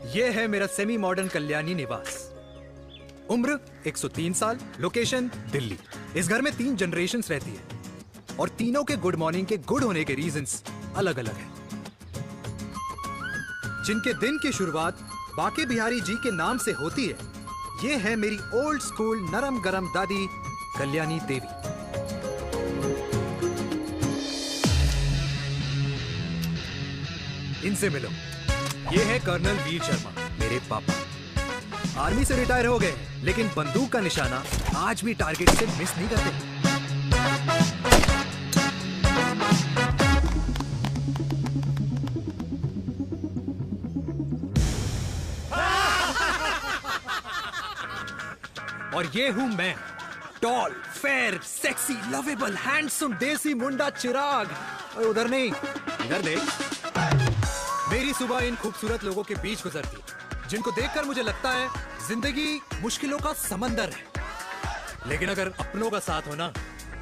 ये है मेरा सेमी मॉडर्न कल्याणी निवास। उम्र 103 साल, लोकेशन दिल्ली। इस घर में 3 जनरेशंस रहती है और तीनों के गुड मॉर्निंग के गुड होने के रीजंस अलग अलग हैं। जिनके दिन की शुरुआत बाके बिहारी जी के नाम से होती है, ये है मेरी ओल्ड स्कूल नरम गरम दादी कल्याणी देवी। इनसे मिलो। ये है कर्नल वीर शर्मा, मेरे पापा। आर्मी से रिटायर हो गए, लेकिन बंदूक का निशाना आज भी टारगेट से मिस नहीं करते। और ये हूं मैं, tall, fair, sexy, lovable, handsome, देसी मुंडा चिराग। और उधर नहीं, इधर देख। मेरी सुबह इन खूबसूरत लोगों के बीच गुजरती है, जिनको देखकर मुझे लगता है जिंदगी मुश्किलों का समंदर है। लेकिन अगर अपनों का साथ हो ना,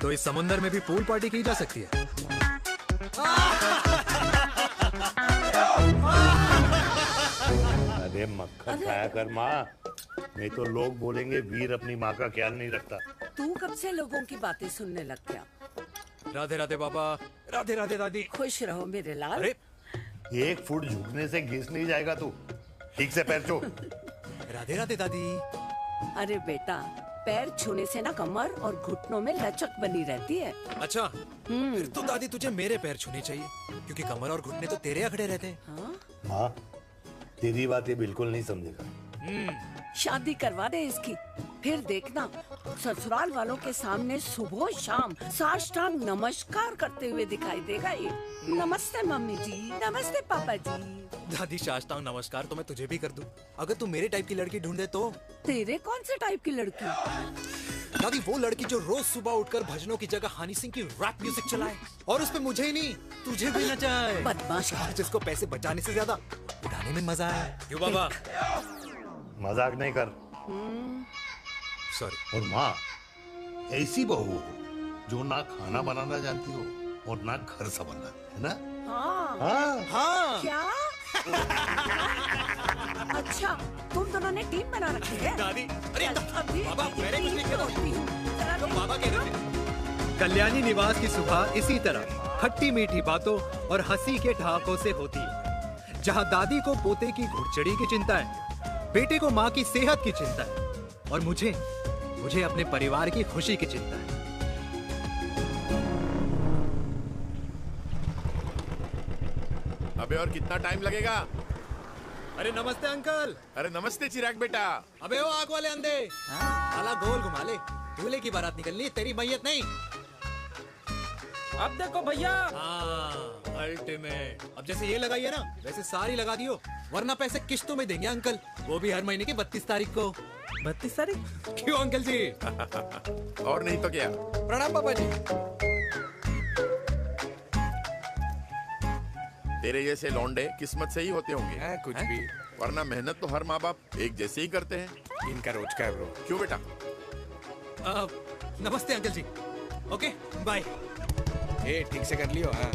तो इस समंदर में भी पूल पार्टी की जा सकती है। अरे मक्खन खाया कर माँ, नहीं तो लोग बोलेंगे वीर अपनी माँ का ख्याल नहीं रखता। तू कब से लोगों की बातें सुनने लग गया? राधे राधे बाबा, राधे राधे दादी। खुश रहो मेरे लाल। अरे 1 फुट झुकने से घिस नहीं जाएगा तू, ठीक से पैर छू। राधे राधे दादी। अरे बेटा, पैर छूने से ना कमर और घुटनों में लचक बनी रहती है। अच्छा, फिर तो दादी तुझे मेरे पैर छूने चाहिए, क्योंकि कमर और घुटने तो तेरे अखड़े रहते हैं। हाँ? माँ, तेरी बात ये बिल्कुल नहीं समझेगा। शादी करवा दे इसकी, फिर देखना ससुराल वालों के सामने सुबह शाम साष्टांग नमस्कार करते हुए दिखाई देगा ये। नमस्ते मम्मी जी, नमस्ते पापा जी। दादी साष्टांग नमस्कार तो मैं तुझे भी कर दूं, अगर तू मेरे टाइप की लड़की ढूंढे तो। तेरे कौन से टाइप की लड़की? दादी वो लड़की जो रोज सुबह उठकर भजनों की जगह हनी सिंह की रैप म्यूजिक चलाए, और उसपे मुझे ही नहीं तुझे भी नचाए। बदमाश। और जिसको पैसे बचाने से ज्यादा उड़ाने में मजा आए। क्यों बाबा? मजाक नहीं कर। सॉरी। और माँ, ऐसी बहू हो जो ना खाना बनाना जानती हो और ना घर संभालना, है ना? हाँ। हाँ हाँ। क्या? अच्छा, तुम दोनों ने टीम बना रखी है? दादी, अरे अभी बाबा, मैंने कुछ नहीं किया। होती हूँ। जरा तो बाबा कह रहे थे। कल्याणी निवास की सुबह इसी तरह खट्टी मीठी बातों और हंसी के ठहाकों से होती है, जहाँ दादी को पोते की घुड़चड़ी की चिंता है, बेटे को माँ की सेहत की चिंता है, और मुझे अपने परिवार की खुशी की चिंता है। अबे और कितना टाइम लगेगा? अरे नमस्ते अंकल। अरे नमस्ते चिराग बेटा। अबे वो आग वाले अंधे, साला गोल घुमा ले। दूल्हे की बारात निकलनी, तेरी मैयत नहीं। अब देखो भैया। अल्टीमेट। अब जैसे ये लगाई है ना, वैसे सारी लगा दियो, वरना पैसे किश्तों में देंगे अंकल, वो भी हर महीने की 32 तारीख को। 32 तारीख? क्यों अंकल जी? और नहीं तो क्या। प्रणाम पापा जी। तेरे जैसे लौंडे किस्मत से ही होते होंगे। कुछ भी, वरना मेहनत तो हर माँ बाप एक जैसे ही करते हैं। इनका रोज का है ब्रो। क्यों बेटा? नमस्ते अंकल जी। Okay bye. ठीक से कर लियो। हाँ।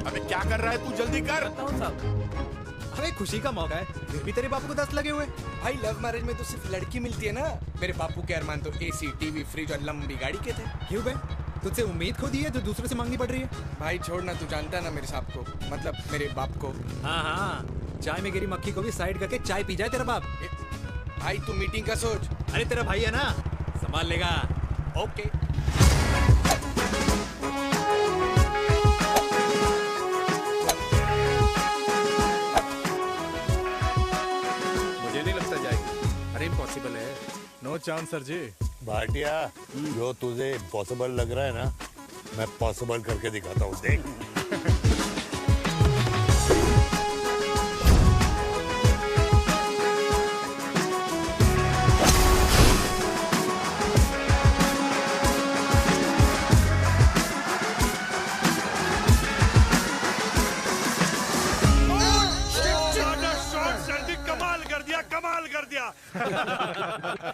अबे क्या कर रहा है तू, जल्दी कर। अरे खुशी का मौका है, फिर भी तेरे बापू को 10 लगे हुए। भाई लव मैरिज में तो सिर्फ लड़की मिलती है ना। मेरे बापू के अरमान तो एसी, टीवी, फ्रिज और लंबी गाड़ी के थे। क्यों बे? तुझसे उम्मीद खो दी है जो दूसरों से मांगनी पड़ रही है? भाई छोड़ना, तू जानता है ना मेरे साहब को, मतलब मेरे बाप को। हाँ हाँ, चाय में गिरी मक्खी को भी साइड करके चाय पी जाए तेरा बाप। भाई तू मीटिंग का सोच। अरे तेरा भाई है ना, संभाल लेगा। ओके। मुझे नहीं लगता जाएगी। अरे इम्पॉसिबल है। नो चांस सर जी। भाटिया, जो तुझे इम्पॉसिबल लग रहा है ना, मैं पॉसिबल करके दिखाता हूँ, देख।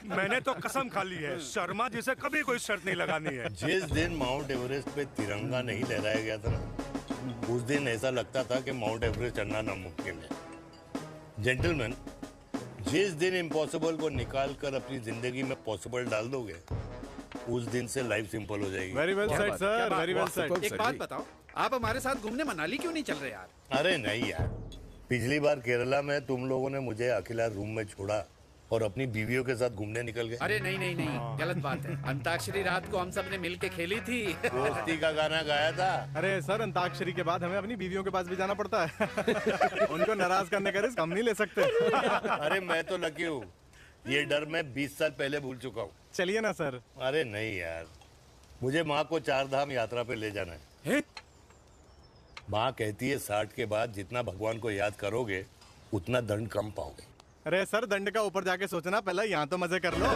मैंने तो कसम खा ली है, शर्मा जी से कभी कोई शर्त नहीं लगानी है। जिस दिन माउंट एवरेस्ट पे तिरंगा नहीं लहराया गया था ना, उस दिन ऐसा लगता था कि माउंट एवरेस्ट चढ़ना नामुमकिन है। जेंटलमैन, जिस दिन इम्पॉसिबल को निकाल कर अपनी जिंदगी में पॉसिबल डाल दोगे, उस दिन से लाइफ सिंपल हो जाएगी। Very well said sir, very well said. एक बात बताओ, आप हमारे साथ घूमने मनाली क्यों नहीं चल रहे यार? अरे नहीं यार, पिछली बार केरला में तुम लोगों ने मुझे अकेला रूम में छोड़ा और अपनी बीवियों के साथ घूमने निकल गए। अरे नहीं नहीं नहीं, गलत बात है। अंताक्षरी रात को हम सब ने मिल के खेली थी। दोस्ती का गाना गाया था। अरे सर, अंताक्षरी के बाद हमें अपनी बीवियों के पास भी जाना पड़ता है। उनको नाराज करने का रिस्क हम नहीं ले सकते। अरे मैं तो लकी हूँ, ये डर मैं 20 साल पहले भूल चुका हूँ। चलिए ना सर। अरे नहीं यार, मुझे माँ को 4 धाम यात्रा पे ले जाना है। माँ कहती है 60 के बाद जितना भगवान को याद करोगे उतना दंड कम पाओगे। अरे सर, दंड का ऊपर जाके सोचना, पहले यहाँ तो मजे कर लो।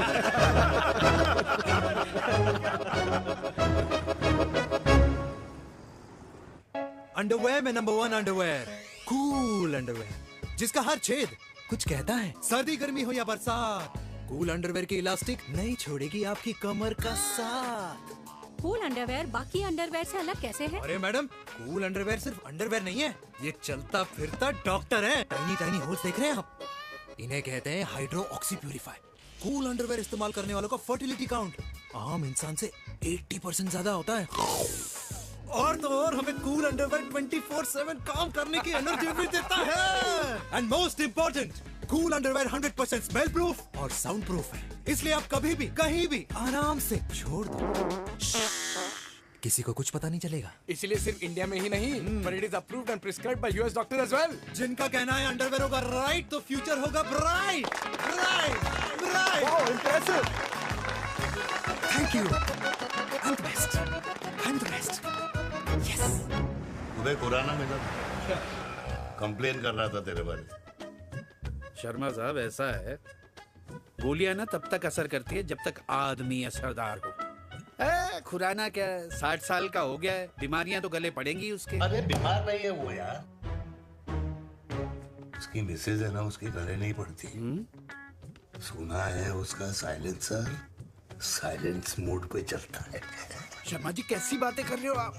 अंडरवेयर में नंबर 1 अंडरवेयर, कूल अंडरवेयर, जिसका हर छेद कुछ कहता है। सर्दी गर्मी हो या बरसात, कूल अंडरवेयर की इलास्टिक नहीं छोड़ेगी आपकी कमर का साथ। कूल अंडरवेयर बाकी अंडरवेयर से अलग कैसे है? अरे मैडम, कूल अंडरवेयर सिर्फ अंडरवेयर नहीं है, ये चलता फिरता डॉक्टर है। टाइनी टाइनी होल्स देख रहे हैं आप? इन्हें कहते हैं hydro oxy purify. Cool underwear इस्तेमाल करने वालों का फर्टिलिटी काउंट आम इंसान से 80% ज्यादा होता है। और तो और हमें कूल अंडरवेयर 24/7 काम करने की एनर्जी भी देता है। And most important, cool underwear 100% smell proof और साउंड प्रूफ है, इसलिए आप कभी भी कहीं भी आराम से छोड़ दो, किसी को कुछ पता नहीं चलेगा। इसलिए सिर्फ इंडिया में ही नहीं, but it is approved and prescribed by US doctor as well. जिनका कहना है अंडरवेयर होगा राइट तो फ्यूचर होगा bright, bright, bright. Oh, impressive. Thank you. I'm the best. I'm the best. Yes. तुम्हें खुराना मिला था, कंप्लेन कर रहा था तेरे बारे। शर्मा साहब, ऐसा है, गोलियां ना तब तक असर करती है जब तक आदमी असरदार हो। खुराना क्या, 60 साल का हो गया है, बीमारियां तो गले पड़ेंगी उसके। अरे बीमार नहीं है वो यार, उसकी मिसेज है ना, उसकी गले नहीं पड़ती। सुना है उसका साइलेंसर साइलेंस मोड पे चलता है। शर्मा जी, कैसी बातें कर रहे हो आप?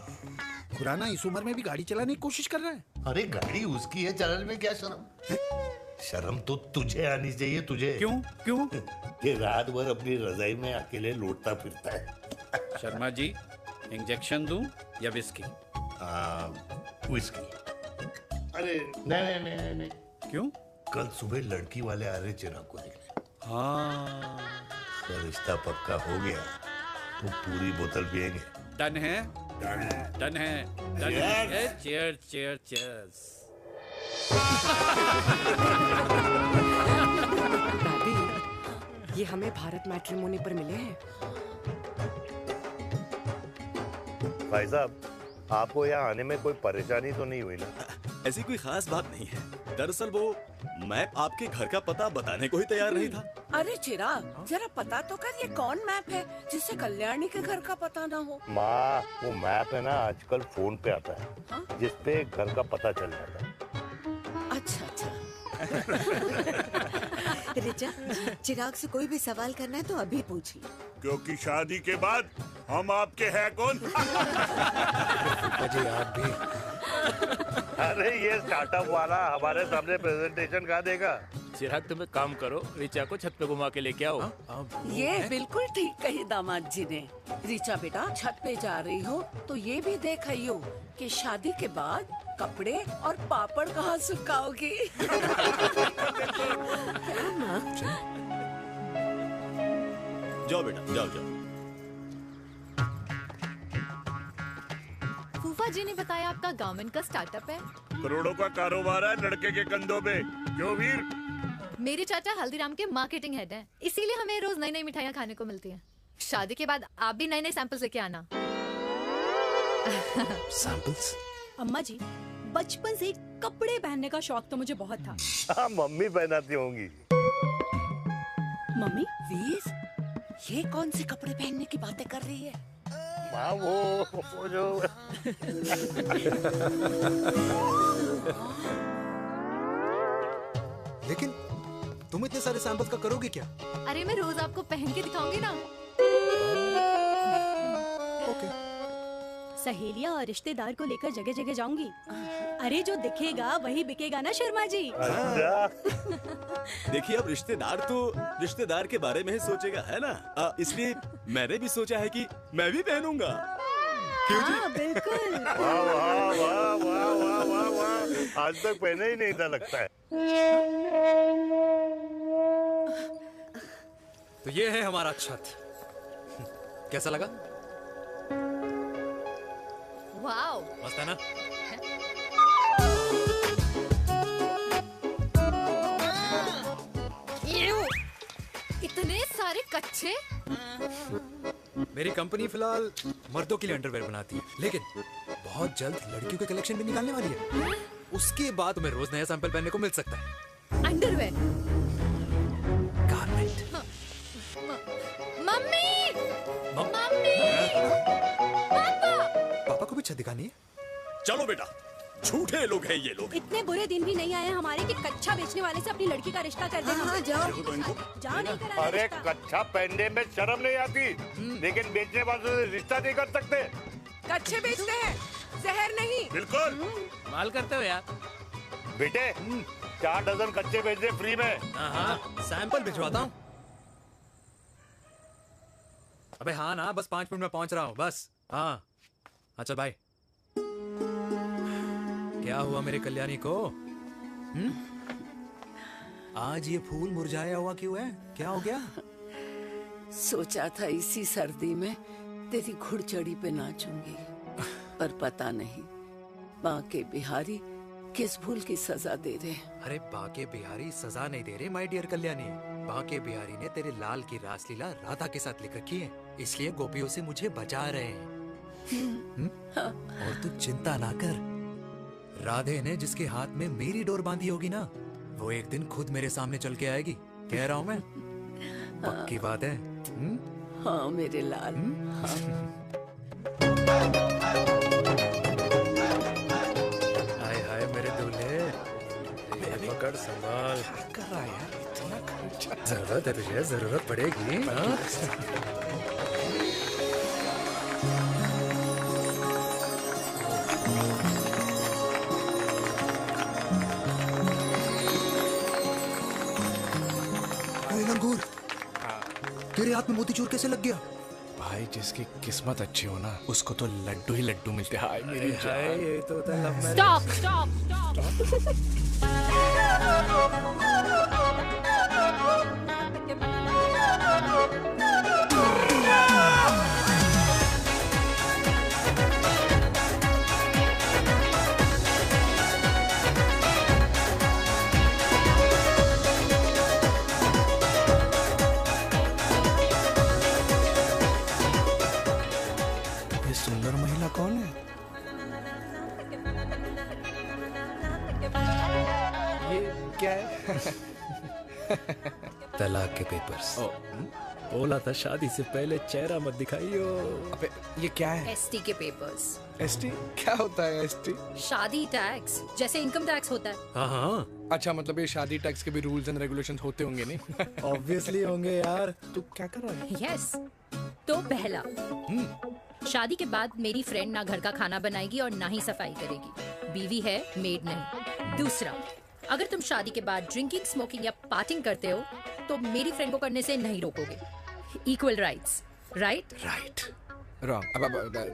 खुराना इस उम्र में भी गाड़ी चलाने की कोशिश कर रहा है। अरे गाड़ी उसकी है, चलाने में क्या शर्म? शर्म तो तुझे आनी चाहिए, तुझे। क्यों क्यों? ये रात भर अपनी रजाई में अकेले लौटता फिरता है। शर्मा जी, इंजेक्शन दूं या विस्की? विस्की। अरे नहीं नहीं नहीं नहीं। क्यों? कल सुबह लड़की वाले आ रहे चिराग को देखने। हाँ, अगर रिश्ता पक्का हो गया तो पूरी बोतल पिएंगे। डन है, डन है, डन है। Cheer cheer cheers. दादी, ये हमें भारत मैट्रिमोनी पर मिले हैं। भाई साहब, आपको यहाँ आने में कोई परेशानी तो नहीं हुई ना? ऐसी कोई खास बात नहीं है। दरअसल वो मैप आपके घर का पता बताने को ही तैयार नहीं था। अरे चिराग, जरा पता तो कर, ये कौन मैप है जिससे कल्याणी के घर का पता ना हो? माँ, वो मैप है ना, आजकल फोन पे आता है, जिसपे घर का पता चल जाता है। अच्छा अच्छा। रिचा, चिराग से कोई भी सवाल करना है तो अभी पूछिए, क्योंकि शादी के बाद हम आपके हैं कौन? अजय आप भी। अरे ये स्टार्टअप वाला हमारे सामने प्रेजेंटेशन कहाँ देगा? चिराग, तुम एक काम करो, रिचा को छत पे घुमा के लेके आओ। ये बिल्कुल ठीक कही दामाद जी ने। रिचा बेटा, छत पे जा रही हो तो ये भी देख आइयो कि शादी के बाद कपड़े और पापड़ कहाँ सुखाओगी। जाओ बेटा, जाओ जाओ। फूफा जी ने बताया आपका गारमेंट का स्टार्टअप है। करोड़ों का कारोबार है लड़के के कंधों पे। क्यों वीर? मेरे चाचा हल्दीराम के मार्केटिंग हेड हैं, इसीलिए हमें रोज नई नई मिठाइयाँ खाने को मिलती हैं। शादी के बाद आप भी नए नए सैंपल्स लेके आना। सैंपल्स? अम्मा जी, बचपन से कपड़े पहनने का शौक तो मुझे बहुत था। हाँ, मम्मी पहनाती होंगी। मम्मी, वीर, ये कौन से कपड़े पहनने की बातें कर रही है? माँ, वो जो लेकिन तुम इतने सारे सैंपल्स का करोगे क्या? अरे मैं रोज आपको पहन के दिखाऊंगी ना। ओके। सहेलियां और रिश्तेदार को लेकर जगह जगह जाऊंगी। अरे जो दिखेगा वही बिकेगा ना शर्मा जी। देखिए अब रिश्तेदार तो रिश्तेदार के बारे में ही सोचेगा, है ना? इसलिए मैंने भी सोचा है कि मैं भी पहनूंगा। क्यों जी? हाँ बिल्कुल। वाह वाह वाह वाह वाह वाह वाह, आज तक पहने ही नहीं था लगता है। तो ये है हमारा छत, कैसा लगा? वाओ, मस्त है ना? इतने सारे कच्चे। मेरी कंपनी फिलहाल मर्दों के लिए अंडरवेयर बनाती है, लेकिन बहुत जल्द लड़कियों के कलेक्शन भी निकालने वाली है। उसके बाद तुम्हें रोज नया सैंपल पहनने को मिल सकता है। अंडरवेयर। गारमेंट। मम्मी, मम्मी, पापा को भी छत दिखानी है। चलो बेटा, झूठे लोग हैं ये लोग। इतने बुरे दिन भी नहीं आए हमारे कि कच्चा बेचने वाले से अपनी लड़की का रिश्ता कर देना। हाँ, जाओ। जाओ नहीं करा अरे रिश्ता। कच्चा पहनने में शर्म नहीं आती, लेकिन बेचने वालों से रिश्ता नहीं कर सकते। कच्चे बेचते हैं, जहर नहीं। बिल्कुल। माल करते हो यार। बेटे 4 डजन कच्चे बेच दे फ्री में। हाँ, सैंपल भिजवाता हूँ। अबे हाँ ना, बस 5 मिनट में पहुंच रहा हूँ बस। हाँ, अच्छा बाय। क्या हुआ मेरे कल्याणी को? आज ये फूल मुरझाया हुआ क्यों है? क्या हो गया? सोचा था इसी सर्दी में तेरी घुड़चड़ी पे नाचूंगी, पर पता नहीं बांके बिहारी किस भूल की सजा दे रहे। अरे बांके बिहारी सजा नहीं दे रहे माय डियर कल्याणी। बांके बिहारी ने तेरे लाल की रासलीला राधा के साथ लिख रखी है, इसलिए गोपियों से मुझे बचा रहे हैं। और तू चिंता ना कर, राधे ने जिसके हाथ में मेरी डोर बांधी होगी ना, वो एक दिन खुद मेरे सामने चल के आएगी। कह रहा हूँ मैं, पक्की बात है। हाँ मेरे लाल। हाय हाय मेरे दूल्हे, पकड़ संभाल। कर रहा है यार, इतना खर्चा। जरूरत है तुझे, जरूरत पड़ेगी। हाँ? लंगूर, तेरे हाथ में मोतीचूर कैसे लग गया? भाई जिसकी किस्मत अच्छी हो ना, उसको तो लड्डू ही लड्डू मिलते हैं। हाय मेरी हाय, जान। ये तो होता है love marriage. Stop stop stop. ये सुंदर महिला कौन है? ये क्या है? तलाक के पेपर्स। बोला था शादी से पहले चेहरा मत दिखाइयो। अबे ये क्या है? एसटी के पेपर्स। एसटी क्या होता है? एसटी शादी टैक्स, जैसे इनकम टैक्स होता है। हाँ हाँ, अच्छा, मतलब ये शादी टैक्स के भी रूल्स एंड रेगुलेशंस होते होंगे नहीं? ऑब्वियसली होंगे यार। तू क्या कर रहा है? यस। तो पहला, शादी के बाद मेरी फ्रेंड ना घर का खाना बनाएगी और ना ही सफाई करेगी। बीवी है, मेड नहीं। दूसरा, अगर तुम शादी के बाद ड्रिंकिंग, स्मोकिंग या पार्टिंग करते हो तो मेरी फ्रेंड को करने से नहीं रोकोगे। Equal rights, right? Right. Wrong. अब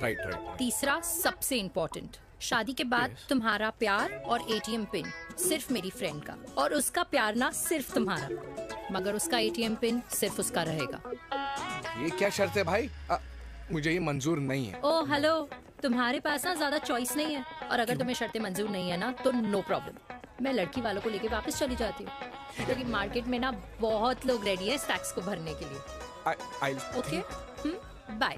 राइट राइट। तीसरा, सबसे इम्पोर्टेंट, शादी के बाद तुम्हारा प्यार और एटीएम पिन सिर्फ मेरी फ्रेंड का, और उसका प्यार ना सिर्फ तुम्हारा, मगर उसका एटीएम पिन सिर्फ उसका रहेगा। ये क्या शर्त है भाई? मुझे ये मंजूर नहीं है। ओ हेलो, तुम्हारे पास ना ज्यादा चॉइस नहीं है, और अगर तुम्हें शर्तें मंजूर नहीं है ना तो नो प्रॉब्लम, मैं लड़की वालों को लेके वापस चली जाती हूँ, क्योंकि मार्केट में ना बहुत लोग रेडी है इस टैक्स को भरने के लिए। Okay, bye.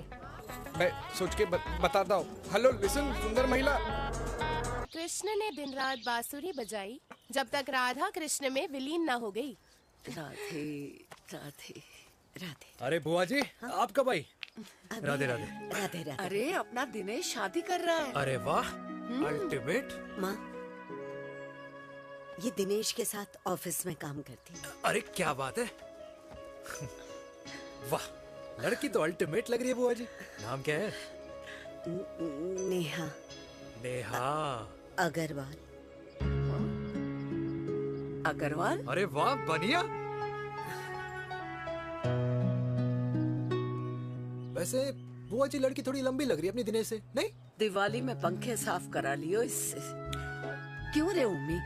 मैं सोच के बताता हूँ। हेलो लिसन, सुंदर महिला। कृष्ण ने दिन रात बांसुरी बजाई जब तक राधा कृष्ण में विलीन न हो गई। राधे राधे राधे। अरे बुआ जी, आप कब आई? राधे राधे। राधे राधे। अरे अपना दिनेश शादी कर रहा है। अरे वाह, अल्टीमेट। माँ, ये दिनेश के साथ ऑफिस में काम करती है। अरे क्या बात है। वाह, लड़की तो अल्टीमेट लग रही है बुआ जी। नाम क्या है? नेहा नेहा अग्रवाल। अग्रवाल? अरे वाह बढ़िया। वैसे बुआ जी लड़की थोड़ी लंबी लग रही है अपनी दिनेश से, नहीं? दिवाली में पंखे साफ करा लियो इससे। क्यों रे उम्मी,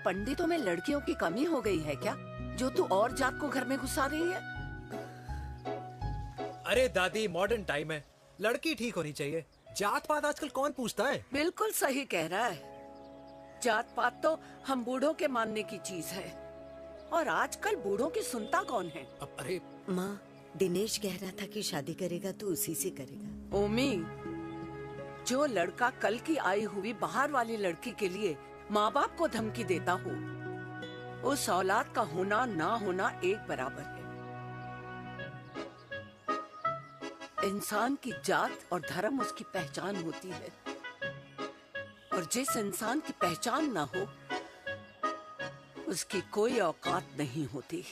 पंडितों में लड़कियों की कमी हो गई है क्या, जो तू और जात को घर में घुसा रही है? अरे दादी मॉडर्न टाइम है, लड़की ठीक होनी चाहिए। जात पात आजकल कौन पूछता है? बिल्कुल सही कह रहा है। जात पात तो हम बूढ़ों के मानने की चीज है, और आजकल बूढ़ों की सुनता कौन है? अरे माँ, दिनेश कह रहा था कि शादी करेगा तो उसी से करेगा। ओमी, जो लड़का कल की आई हुई बाहर वाली लड़की के लिए माँ बाप को धमकी देता हो, उस औलाद का होना ना होना एक बराबर है। इंसान की जात और धर्म उसकी पहचान होती है, और जिस इंसान की पहचान ना हो उसकी कोई औकात नहीं होती।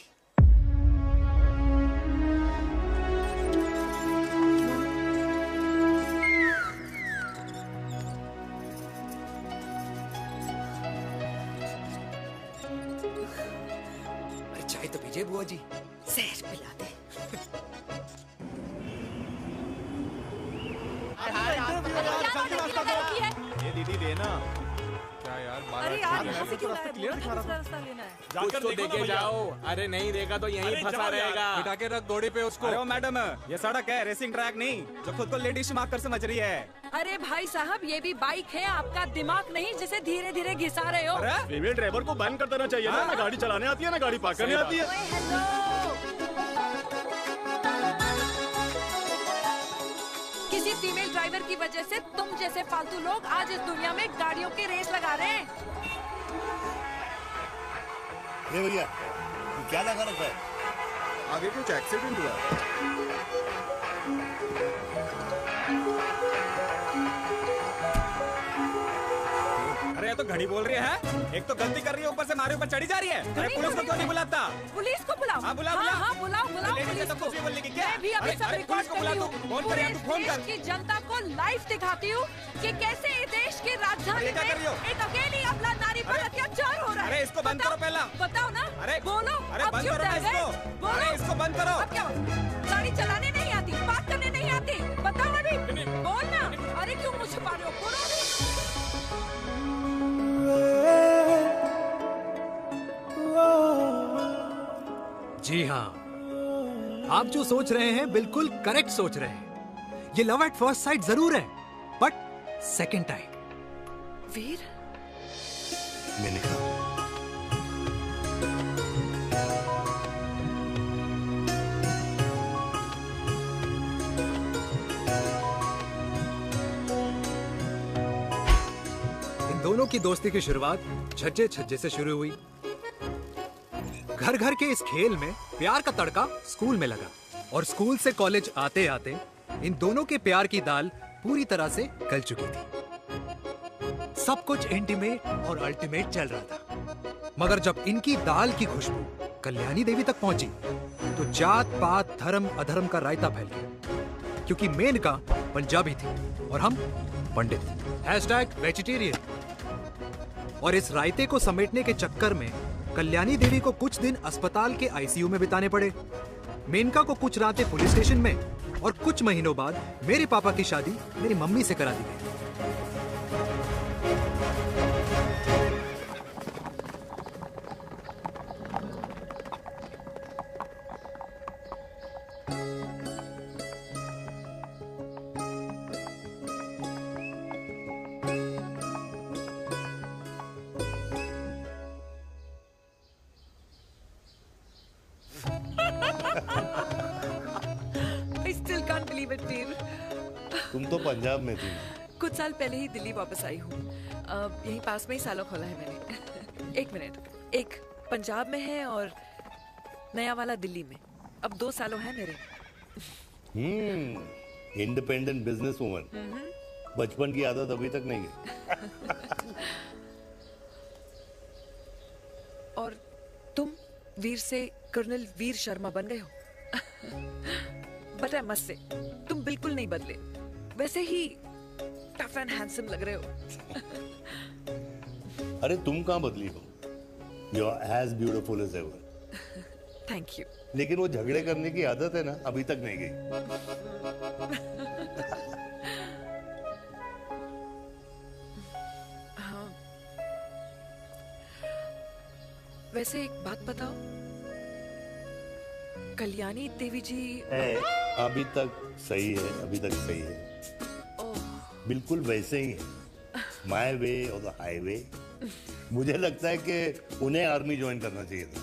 अरे चाय तो पीजिए बुआ जी। जहर पिला दे। ये दीदी देना क्या यार? अरे यार यहाँ से क्यों लाए? रास्ता लेना है। कुछ तो देके जाओ। अरे नहीं देगा तो यहीं फंसा रहेगा। बिठा के रख घोड़े पे उसको। अरे मैडम, ये सड़क है, रेसिंग ट्रैक नहीं जो खुद को लेडीज स्मार्ट कर समझ रही है। अरे भाई साहब, ये भी बाइक है, आपका दिमाग नहीं जिसे धीरे धीरे घिसा रहे हो। फीमेल ड्राइवर को बैन कर देना चाहिए ना गाड़ी चलाने आती है ना गाड़ी पार्क करने आती है। किसी फीमेल ड्राइवर की वजह से तुम जैसे फालतू लोग आज इस दुनिया में गाड़ियों की रेस लगा रहे हैं। ये भैया क्या लगा रखा है? आगे कुछ एक्सीडेंट हुआ। अरे ये तो घड़ी बोल रही है, एक तो गलती कर रही है, ऊपर से हमारे ऊपर चढ़ी जा रही है। अरे पुलिस को क्यों नहीं बुलाता? पुलिस को बुलाओ। हाँ बुलाओ हाँ, बुलाओ पुलिस को। कुछ भी बोलने की क्या? मैं भी अभी सब रिकॉर्ड कर रही हूँ। फोन कर यार, तू फोन कर। देश की जनता को लाइव दिखाती हूँ कि कैसे इस देश की राजधानी में एक अकेली अबला नारी पर अत्याचार हो रहा है। अरे इसको बंद करो पहला। बताओ ना। अरे बोलो। अरे अब बंद क्यों करो डर गए? इसको। बोलो। अरे इसको बंद करो। अब क्या गाड़ी चलाने नहीं आती, बात करने नहीं आती? बताओ अभी, बोल ना। अरे क्यों मुझे छुपा रहे हो? बोलो अभी। जी हाँ, आप जो सोच रहे हैं बिल्कुल करेक्ट सोच रहे हैं। ये लव एट फर्स्ट साइट जरूर है, बट सेकंड टाइम। वीर, मैंने कहा इन दोनों की दोस्ती की शुरुआत छज्जे छज्जे से शुरू हुई। घर घर के इस खेल में प्यार का तड़का स्कूल में लगा, और स्कूल से कॉलेज आते आते इन दोनों के प्यार की दाल पूरी तरह से गल चुकी थी। सब कुछ इंटीमेट और अल्टीमेट चल रहा था, मगर जब इनकी दाल की खुशबू कल्याणी देवी तक पहुंची तो जात पात धर्म अधर्म का रायता फैल गया, क्योंकि मेनका पंजाबी थी और हम पंडित। #वेजिटेरियन। और इस रायते को समेटने के चक्कर में कल्याणी देवी को कुछ दिन अस्पताल के आईसीयू में बिताने पड़े। मेनका को कुछ रातें पुलिस स्टेशन में, और कुछ महीनों बाद मेरे पापा की शादी मेरी मम्मी से करा दी गई। I still can't believe it, वीर। तुम तो पंजाब में थी। कुछ साल पहले ही दिल्ली वापस आई हूँ। यहीं पास में ही सालों खोला है मैंने। एक मिनट, एक पंजाब में है और नया वाला दिल्ली में। अब 2 सालों है मेरे। Independent business woman. बचपन की आदत अभी तक नहीं है। और तुम वीर से कर्नल वीर शर्मा बन गए हो। बट आई मस्ट से, तुम बिल्कुल नहीं बदले। वैसे ही टफ एंड हैंडसम लग रहे हो। अरे तुम कहाँ बदली हो? You are as beautiful as ever. Thank you. लेकिन वो झगड़े करने की आदत है ना, अभी तक नहीं गई। हाँ। वैसे एक बात बताओ, कल्याणी देवी जी अभी तक सही है, अभी तक सही है, बिल्कुल वैसे ही है, माय वे और द हाईवे। मुझे लगता है कि उन्हें आर्मी ज्वाइन करना चाहिए था।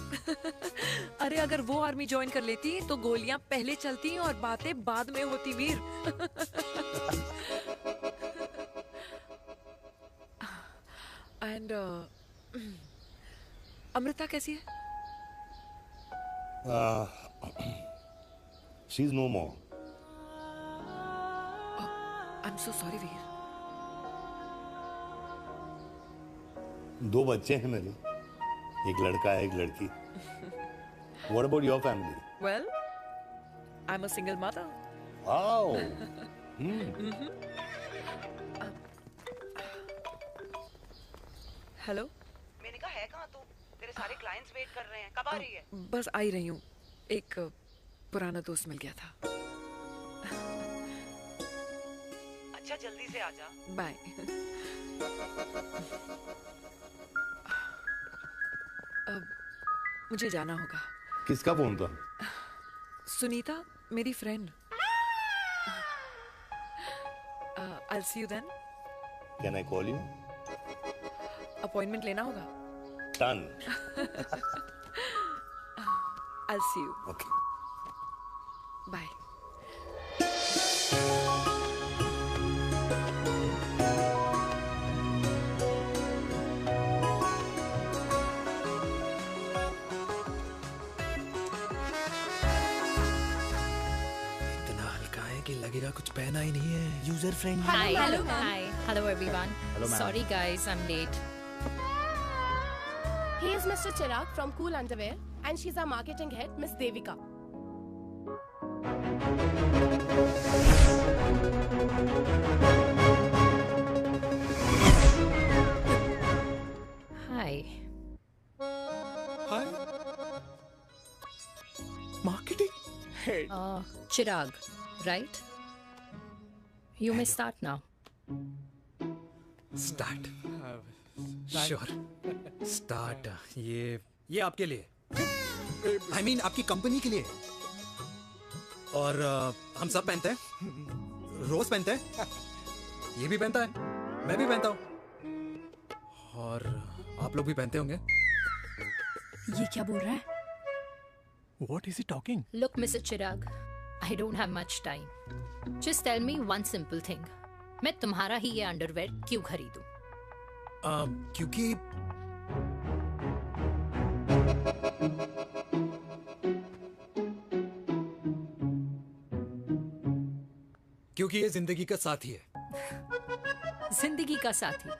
अरे अगर वो आर्मी ज्वाइन कर लेती तो गोलियां पहले चलती और बातें बाद में होती वीर। एंड अमृता कैसी है? She is no more. I am so sorry Veer. 2 बच्चे हैं मेरे, एक लड़का है, एक लड़की। What about your family? Well, I'm a single mother. Wow. Hello. मैंने कहा है कहाँ तू? तेरे सारे क्लाइंट्स वेट कर रहे हैं, कब आ रही है? बस आ ही रही हूँ, एक पुराना दोस्त मिल गया था। अच्छा जल्दी से आ जा। बाय। अब मुझे जाना होगा। किसका फोन था? सुनीता, मेरी friend. I'll see you then. Can I call you? Appointment लेना होगा। Done. I'll see you. Okay. Bye. लगेगा कुछ पहना ही नहीं है। User friendly. Hi, hello everyone. Hello, ma'am. Sorry guys, I'm late. He is Mr. Chirag from Cool Underwear and she's our marketing head, Miss Devika. Hi. Hi. Marketing head. Chirag, right? You may start now. Start. Sure. Start. ये आपके लिए। I mean आपकी company के लिए। और हम सब पहनते हैं। रोज पहनते हैं। ये भी पहनता है। मैं भी पहनता हूँ। और आप लोग भी पहनते होंगे। ये क्या बोल रहा है? What is he talking? Look, Mr. Chirag, I don't have much time. Just tell me one simple thing. मैं तुम्हारा ही ये अंडरवेयर क्यों खरीदूं? क्योंकि ये जिंदगी का साथी है। जिंदगी का साथी?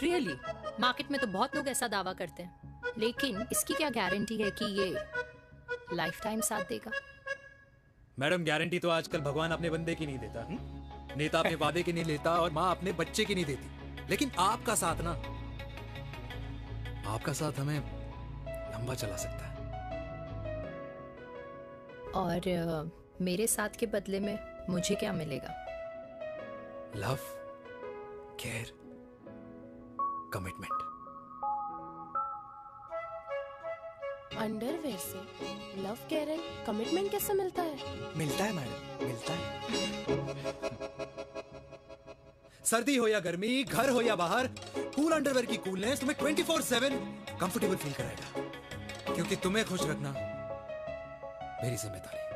Really? मार्केट में तो बहुत लोग ऐसा दावा करते हैं, लेकिन इसकी क्या गारंटी है कि ये लाइफ टाइम साथ देगा? मैडम, गारंटी तो आजकल भगवान अपने बंदे की नहीं देता। नेता अपने वादे की नहीं लेता और माँ अपने बच्चे की नहीं देती। लेकिन आपका साथ ना, आपका साथ हमें लंबा चला सकता है। और मेरे साथ के बदले में मुझे क्या मिलेगा? Love, care, commitment. अंडरवेयर से लव, केयर एंड कमिटमेंट कैसे मिलता है? मिलता है मैडम, मिलता है। सर्दी हो या गर्मी, घर हो या बाहर, कूल अंडरवेयर की कूलनेस तुम्हें 24/7 कंफर्टेबल फील कराएगा। क्योंकि तुम्हें खुश रखना मेरी जिम्मेदारी है।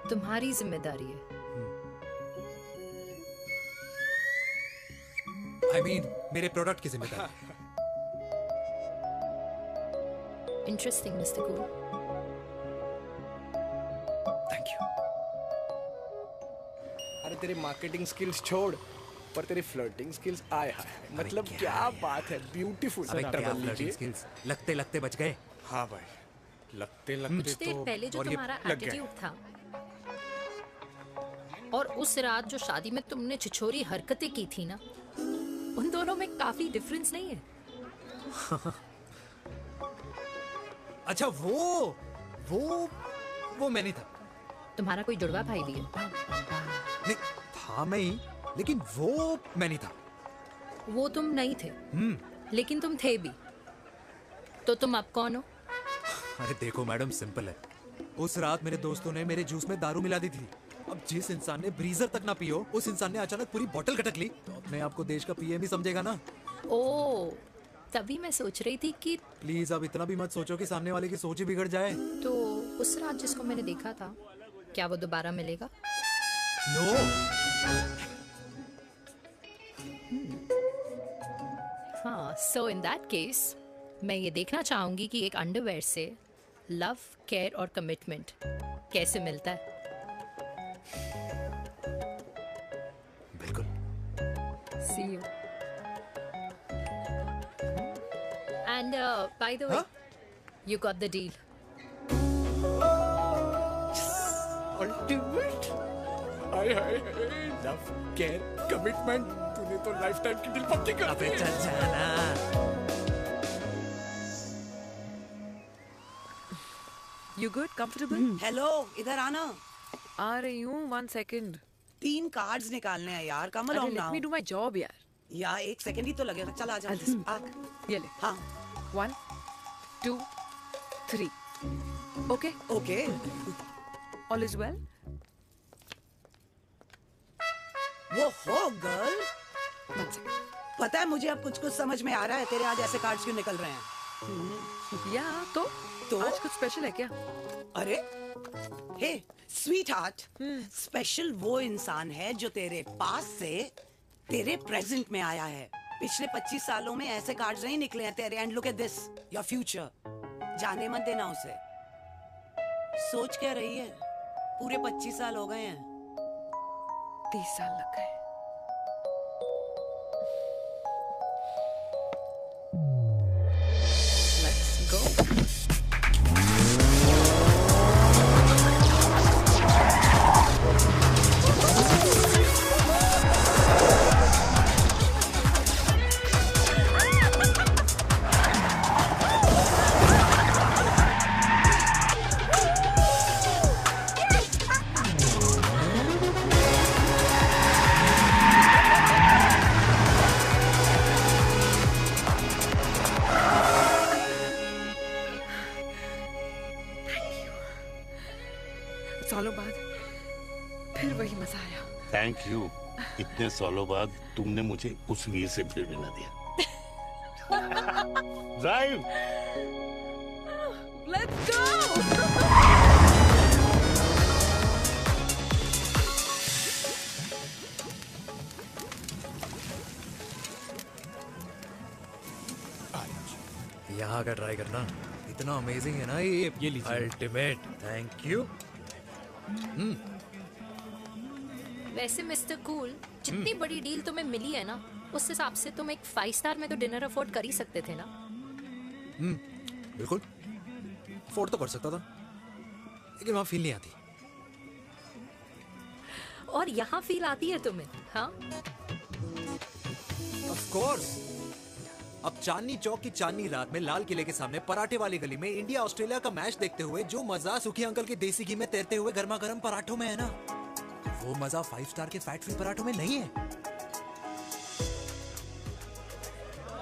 तुम्हारी जिम्मेदारी है? I mean, मेरे प्रोडक्ट की जिम्मेदारी है। Interesting, Mr. Cool. Thank you. अरे तेरे मार्केटिंग स्किल्स छोड़, पर तेरी फ्लर्टिंग स्किल्स आए हाय, मतलब क्या बात है, ब्यूटीफुल। स्किल्स लगते लगते बच गए। हाँ भाई, लगते कुछ देर पहले जो तुम्हारा एटीट्यूड था, और उस रात जो शादी में तुमने छिछोरी हरकतें की थी ना, उन दोनों में काफी डिफरेंस नहीं है? अच्छा वो मैं नहीं था। तुम्हारा कोई जुड़वा भाई भी है? नहीं था मैं ही, लेकिन वो मैं नहीं था। वो तुम नहीं थे, लेकिन तुम थे भी। तो तुम अब कौन हो? अरे देखो मैडम, सिंपल है। उस रात मेरे दोस्तों ने मेरे जूस में दारू मिला दी थी। अब जिस इंसान ने ब्रीजर तक ना पियो, उस इंसान ने अचानक पूरी बोतल गटक ली, तो अपने आप को देश का पीएम ही समझेगा ना। ओ, तभी मैं सोच रही थी कि प्लीज अब इतना भी मत सोचो कि सामने वाले की सोच ही बिगड़ जाए। तो उस रात जिसको मैंने देखा था, क्या वो दोबारा मिलेगा? नो। हाँ, सो इन दैट केस मैं ये देखना चाहूंगी कि एक अंडरवेयर से लव, केयर और कमिटमेंट कैसे मिलता है। बिल्कुल। See you. And by the way, you got the deal. Ultimate. Hi hi love, care, commitment. तूने तो लाइफ टाइम की डील पक्की कर दी। चल जाना। You good? Comfortable? हेलो, इधर आना। आ रही हूँ, 1 second. 3 कार्ड्स निकालने हैं यार, कमल अरे on let me do my job यार. यार 1 सेकंड ही तो लगेगा, चल आ जा। ये ले. हाँ. 1, 2, 3. Okay? Okay. All is well? वो हो गर्ल। पता है मुझे अब कुछ समझ में आ रहा है, तेरे आज ऐसे कार्ड्स क्यों निकल रहे हैं। या तो आज कुछ स्पेशल है क्या? अरे हे स्वीट हार्ट, स्पेशल वो इंसान है जो तेरे पास से तेरे प्रेजेंट में आया है। पिछले 25 सालों में ऐसे कार्ड्स नहीं निकले हैं तेरे। And look at this, your future. जाने मत देना उसे। सोच क्या रही है, पूरे 25 साल हो गए हैं। 30 साल लग गए। Let's go. सालों बाद फिर वही मजा आया। Thank you. इतने सालों बाद तुमने मुझे उस वीर से फिर मिला दिया। ड्राइव। Let's go. यहाँ का ट्राई करना, इतना अमेजिंग है ना ये लीजिए। अल्टीमेट। Thank you. वैसे मिस्टर कूल, जितनी बड़ी डील तुम्हें मिली है ना, उस हिसाब से तुम एक 5 स्टार में तो डिनर अफोर्ड कर ही सकते थे ना। बिल्कुल अफोर्ड तो कर सकता था, लेकिन वहां फील नहीं आती। और यहाँ फील आती है तुम्हें? हाँ, ऑफ कोर्स। अब चांदनी चौक की चांदनी रात में लाल किले के सामने पराठे वाली गली में इंडिया ऑस्ट्रेलिया का मैच देखते हुए जो मजा सुखी अंकल के देसी घी में तैरते हुए गर्मा गर्म पराठों में है ना, वो मजा 5 स्टार के फैट फ्री पराठों में नहीं है।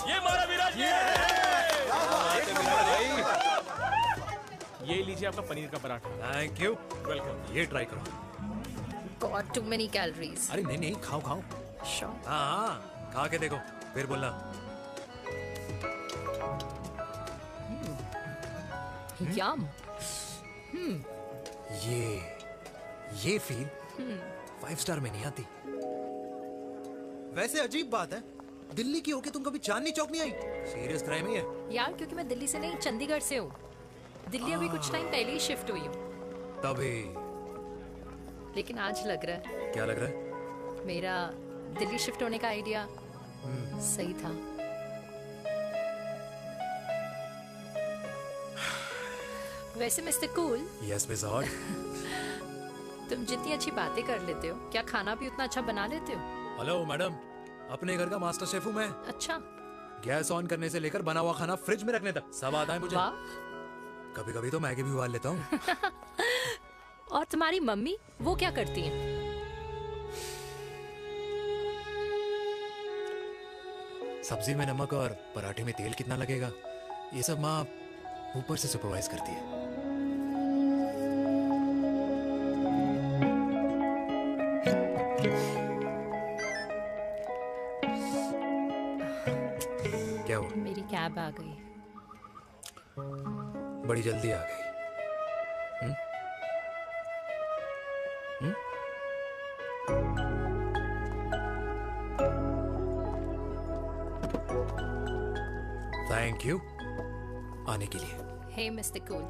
ये मारा विराज। ये लीजिए आपका पनीर का पराठा। Thank you. वेलकम। ये ट्राई करो। God, too many calories. अरे नहीं नहीं, खाओ खाओ। श्योर। हाँ, खा के देखो फिर बोलना। यम। ये फील 5 स्टार में नहीं आती। वैसे अजीब बात है, दिल्ली की होके तुम कभी चांदनी चौक नहीं आई? सीरियस क्राइम ही है यार, क्योंकि मैं दिल्ली से नहीं, चंडीगढ़ से हूँ। दिल्ली अभी कुछ टाइम पहले ही शिफ्ट हुई हूँ। तभी। लेकिन आज लग रहा है, क्या लग रहा है? मेरा दिल्ली शिफ्ट होने का आइडिया सही था। वैसे mister cool, yes miss hot. तुम जितनी अच्छी बातें कर लेते हो, क्या खाना भी उतना अच्छा बना लेते हो? हेलो मैडम, अपने घर का मास्टर शेफ हूँ मैं। अच्छा। गैस ऑन करने से लेकर बना हुआ खाना फ्रिज में रखने तक सब आता है मुझे। वाह। कभी कभी तो मैगी भी उबाल लेता हूँ। और तुम्हारी मम्मी, वो क्या करती हैं? सब्जी में नमक और पराठे में तेल कितना लगेगा, ये सब माँ ऊपर से सुपरवाइज करती है। क्या हुआ? मेरी कैब आ गई। बड़ी जल्दी आ गई। थैंक यू आने के लिए। हे मिस्टर कूल,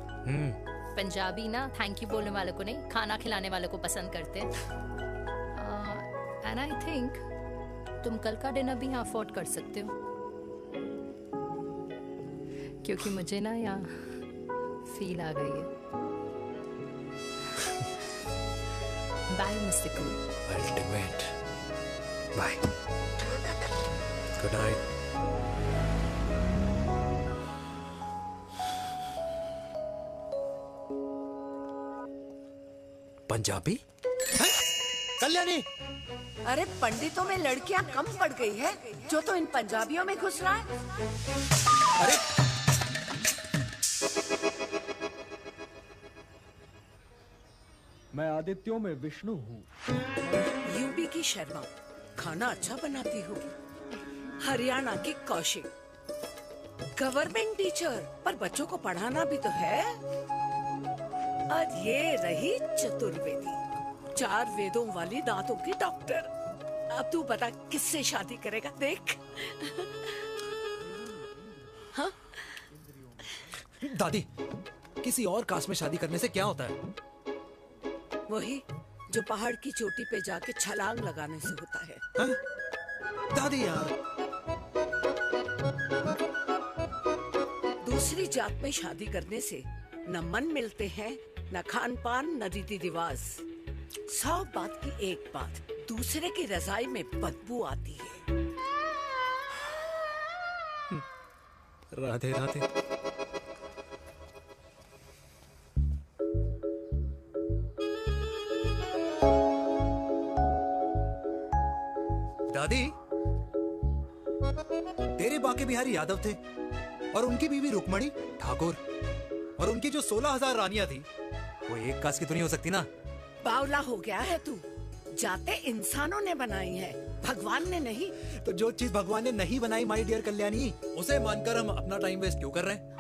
पंजाबी ना थैंक यू बोलने वालों को नहीं, खाना खिलाने वालों को पसंद करते हैं। एंड आई थिंक तुम कल का डिनर भी यहाँ अफोर्ड कर सकते हो, क्योंकि मुझे ना यहाँ फील आ गई है। Bye mister cool. Ultimate. Bye. Good night. Punjabi? Kalyani! अरे पंडितों में लड़कियां कम पड़ गई है, जो तो इन पंजाबियों में घुस रहा है। अरे मैं आदित्यों में विष्णु हूँ। यूपी की शर्मा, खाना अच्छा बनाती होगी। हरियाणा की कौशिक, गवर्नमेंट टीचर, पर बच्चों को पढ़ाना भी तो है। और ये रही चतुर्वेदी, 4 वेदों वाली दांतों की डॉक्टर। अब तू बता किससे शादी करेगा? देख। हाँ? दादी, किसी और कास्ट में शादी करने से क्या होता है? वही जो पहाड़ की चोटी पे जाके छलांग लगाने से होता है। हाँ? दादी यार, दूसरी जात में शादी करने से न मन मिलते हैं, न खान पान, न रीति रिवाज। 100 बात की एक बात, दूसरे की रजाई में बदबू आती है। राधे राधे। दादी, तेरे बाके बिहारी यादव थे और उनकी बीवी रुक्मणी ठाकुर, और उनकी जो 16,000 रानियां थी, वो एक कास्ट की तो नहीं हो सकती ना? बावला हो गया है तू। जाते इंसानों ने बनाई है, भगवान ने नहीं। तो जो चीज भगवान ने नहीं बनाई माय डियर कल्याणी, उसे मानकर हम अपना टाइम वेस्ट क्यों कर रहे हैं?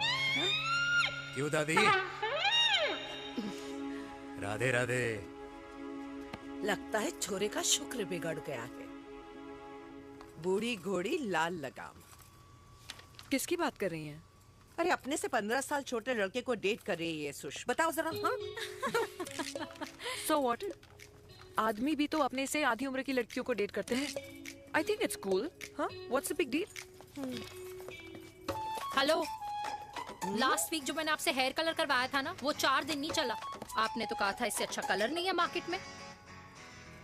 क्यों दादी? राधे राधे। लगता है छोरे का शुक्र बिगड़ गया है। बूढ़ी घोड़ी लाल लगाम। किसकी बात कर रही हैं? अरे अपने से 15 साल छोटे लड़के को डेट कर रही है सुश। बताओ जरा। हाँ? So what? आदमी भी तो अपने से आधी उम्र की लड़कियों को डेट करते हैं। I think it's cool. हाँ? What's the big deal? Hello, last week जो मैंने आपसे हेयर कलर करवाया था ना, वो 4 दिन नहीं चला। आपने तो कहा था इससे अच्छा कलर नहीं है मार्केट में।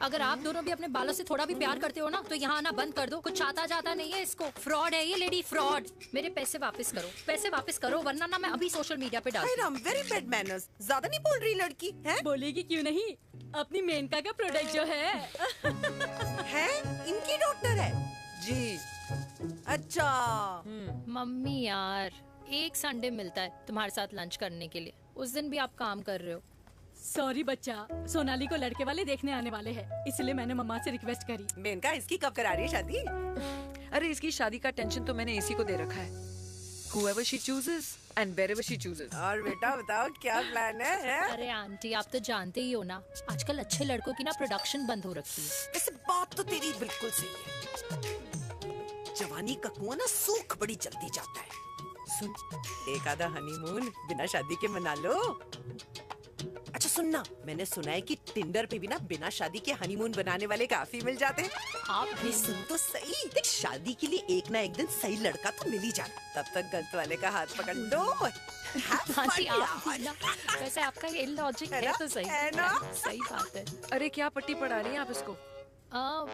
अगर आप दोनों भी अपने बालों से थोड़ा भी प्यार करते हो ना, तो यहाँ आना बंद कर दो। कुछ आता जाता नहीं है इसको। फ्रॉड है ये लेडी, फ्रॉड। मेरे पैसे वापस करो, पैसे वापस करो, वरना ना मैं अभी सोशल मीडिया पे डालूंगी। Ram, very bad manners. ज्यादा नहीं बोल रही लड़की है? बोलेगी क्यों नहीं? अपनी मेनका का प्रोडक्ट जो है इनकी डॉक्टर है जी। अच्छा। मम्मी यार, एक संडे मिलता है तुम्हारे साथ लंच करने के लिए, उस दिन भी आप काम कर रहे हो। सॉरी बच्चा, सोनाली को लड़के वाले देखने आने वाले हैं, इसलिए मैंने मम्मा से रिक्वेस्ट करी। मेनका, इसकी कब करा रही है शादी? अरे इसकी शादी का टेंशन तो मैंने इसी को दे रखा है। Whoever she chooses and wherever she chooses. और बेटा बताओ क्या प्लान है? अरे आंटी, आप तो जानते ही हो ना, आजकल अच्छे लड़कों की ना प्रोडक्शन बंद हो रखी है। वैसे बात तो तेरी बिल्कुल सही है। जवानी का कुआं ना सूख बड़ी जल्दी जाता है। सुन, एक आधा हनीमून बिना शादी के मना लो। अच्छा सुनना, मैंने सुना है कि टिंडर पे भी ना बिना शादी के हनीमून बनाने वाले काफी मिल जाते हैं। आप भी सुन तो सही, देख शादी के लिए एक ना एक दिन सही लड़का तो मिल ही जाना, तब तक गलत वाले का हाथ पकड़ लो। आंटी आप भी ना, वैसे आपका ये लॉजिक है तो सही है ना, सही बात है। अरे क्या पट्टी पढ़ा रही हैं आप इसको?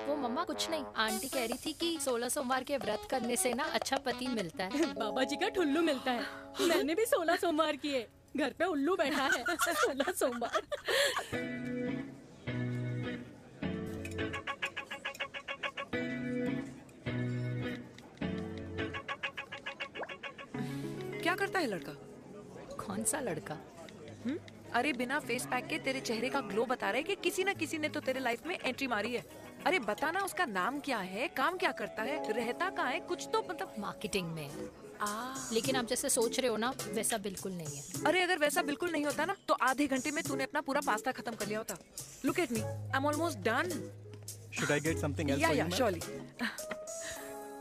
वो मम्मा कुछ नहीं, आंटी कह रही थी कि 16 सोमवार के व्रत करने से ना अच्छा पति मिलता है। बाबा जी का ठुल्लू मिलता है। मैंने भी 16 सोमवार किए, घर पे उल्लू बैठा है 16 सोमवार। क्या करता है लड़का? कौन सा लड़का? अरे बिना फेस पैक के तेरे चेहरे का ग्लो बता रहा है कि किसी ना किसी ने तो तेरे लाइफ में एंट्री मारी है। अरे बताना उसका नाम क्या है, काम क्या करता है, रहता कहाँ है, कुछ तो मतलब। मार्केटिंग में। लेकिन आप जैसे सोच रहे हो ना वैसा बिल्कुल नहीं है। अरे अगर वैसा बिल्कुल नहीं होता ना तो आधे घंटे में तूने अपना पूरा पास्ता खत्म कर लिया होता। Look at me, I am almost done. Should I get something else Yeah, for yeah, you, surely.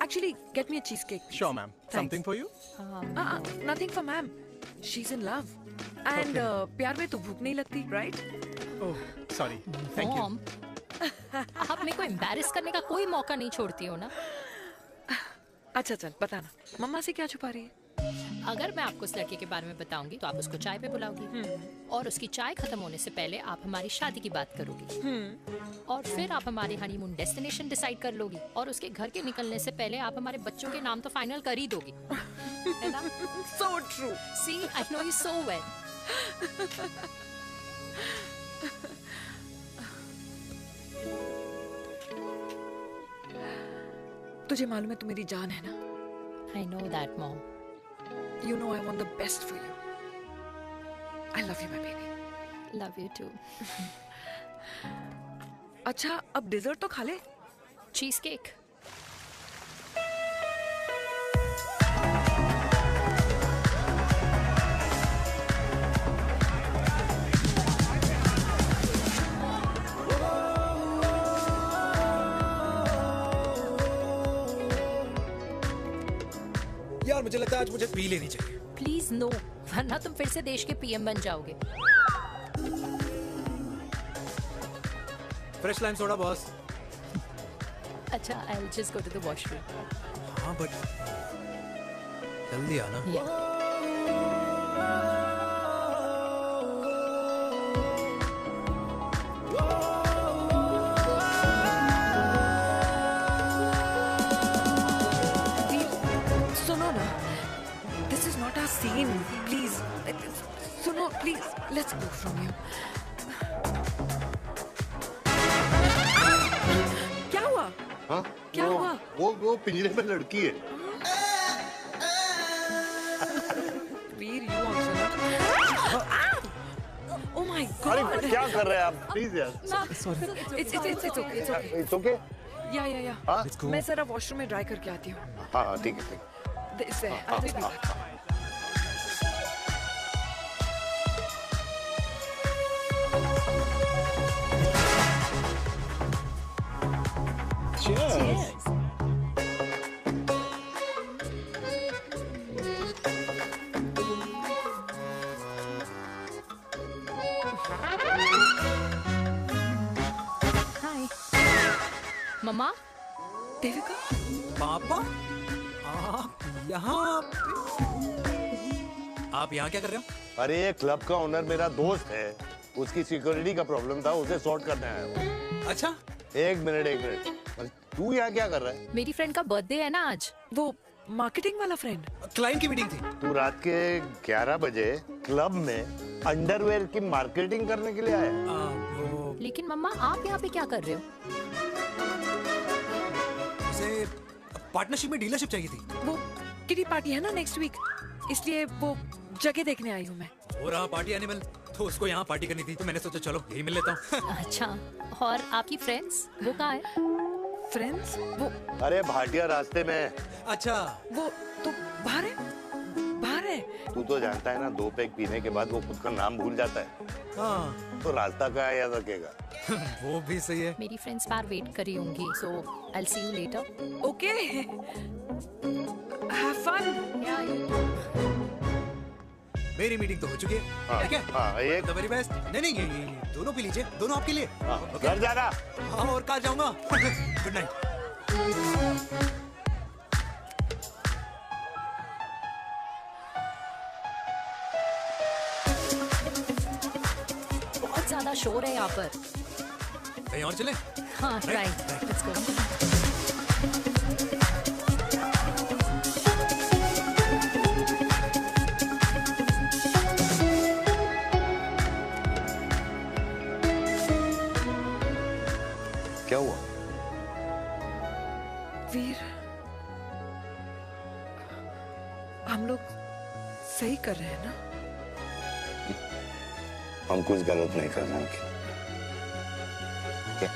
Actually, get me a cheesecake. Sure, ma'am. Something for you? Nothing for ma'am. She's in love. And प्यार में तो भूख नहीं लगती, right? Oh, sorry. Thank you. आप मेरे को embarrass करने का कोई मौका नहीं छोड़ती हो ना। अच्छा चल बताना, मम्मा से क्या छुपा रही है? अगर मैं आपको उस लड़के के बारे में बताऊंगी तो आप उसको चाय पे बुलाओगी, और उसकी चाय खत्म होने से पहले आप हमारी शादी की बात करोगी, और फिर आप हमारे हनीमून डेस्टिनेशन डिसाइड कर लोगी, और उसके घर के निकलने से पहले आप हमारे बच्चों के नाम तो फाइनल कर ही दोगी, है ना? So true. See, I know you so well. तुझे मालूम है तू मेरी जान है ना? I know that, Mom. You know I want the best for you. I love you, my baby. Love you too. अच्छा अब डिजर्ट तो खा ले। Cheese cake. यार मुझे लगता है आज मुझे पी लेनी चाहिए। प्लीज नो, वरना तुम फिर से देश के पीएम बन जाओगे। Fresh lime soda boss. अच्छा, I'll just go to the washroom. हाँ बट जल्दी आना। सुनो ना, this is not our scene. Please, सुनो please, let's go from here. क्या हुआ? हाँ? क्या हुआ? वो पिंजरे में लड़की है। वीर, you also not. Oh my God! अरे क्या कर रहे हैं आप? प्लीज यार। It's okay. It's okay? या हाँ? मैं जरा वॉशरूम में ड्राई करके आती हूँ। हाँ ठीक है। This है, I'll be back. Cheers. हाय मम्मा। देविका। पापा आप यहाँ क्या कर रहे हो? अरे ये क्लब का ओनर मेरा दोस्त है, उसकी सिक्योरिटी का प्रॉब्लम था, उसे सॉर्ट करने आया हूँ। अच्छा एक मिनट अरे तू यहाँ क्या कर रहा है? मेरी फ्रेंड का बर्थडे है ना आज। वो मार्केटिंग वाला फ्रेंड। क्लाइंट की मीटिंग थी। तू रात के 11 बजे क्लब में अंडरवेयर की मार्केटिंग करने के लिए आया? लेकिन मम्मा आप यहाँ पे क्या कर रहे हो? उसे पार्टनरशिप में डीलरशिप चाहिए थी। वो किटी पार्टी है ना नेक्स्ट वीक, इसलिए वो जगह देखने आई हूँ मैं। हो रहा पार्टी एनिमल, तो उसको यहाँ पार्टी करनी थी, तो मैंने सोचा चलो यही मिल लेता हूँ। अच्छा, और आपकी फ्रेंड्स वो कहाँ है? फ्रेंड्स वो अरे भाटिया रास्ते में। अच्छा वो तो बाहर है, बाहर है। तू तो जानता है ना, 2 पैक पीने के बाद वो खुद का नाम भूल जाता है। हाँ। तो रास्ता कहाँ याद रखेगा? वो भी सही है। मेरी फ्रेंड्स बाहर वेट कर रही होंगी, so I'll see you later. Okay. Have fun. Yeah. मेरी मीटिंग तो हो चुकी है। हाँ, ठीक है? हाँ, एक- द वेरी बेस्ट। नहीं, ये दोनों पी लीजिए, दोनों आपके लिए। ओके? घर जाना। हाँ, और कहाँ जाऊंगा? Good night. बहुत ज्यादा शोर है यहाँ पर। कहीं और चले? हाँ, राइट, लेट्स गो। क्या हुआ? वीर, हम लोग सही कर रहे हैं ना? हम कुछ गलत नहीं कर रहे हैं। क्या?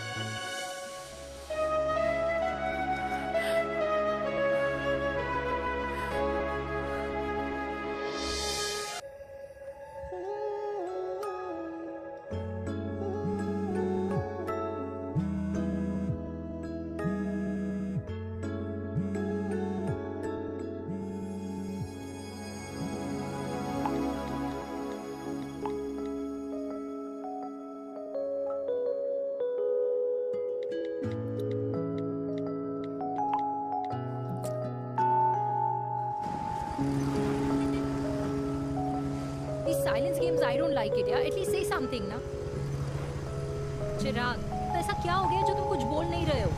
These silence games, I don't like it, yeah. At least say something, ना. चिराग, तो ऐसा क्या हो गया जो तुम कुछ बोल नहीं रहे हो?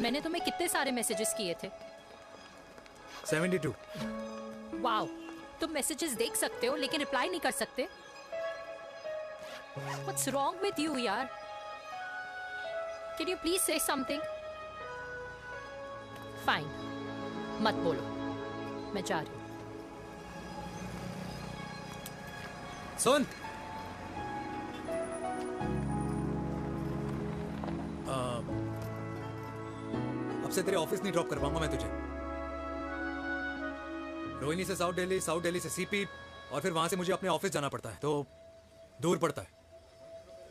मैंने तुम्हें कितने सारे मैसेजेस किए थे? 72। वाओ, तुम मैसेजेस देख सकते हो लेकिन रिप्लाई नहीं कर सकते? What's wrong with you, यार? Can you please say something? Fine, मत बोलो, मैं जा रही हूँ। सुन, अब से तेरे ऑफिस नहीं ड्रॉप कर पाऊंगा मैं तुझे। रोहिणी से साउथ दिल्ली से सीपी, और फिर वहां से मुझे अपने ऑफिस जाना पड़ता है, तो दूर पड़ता है,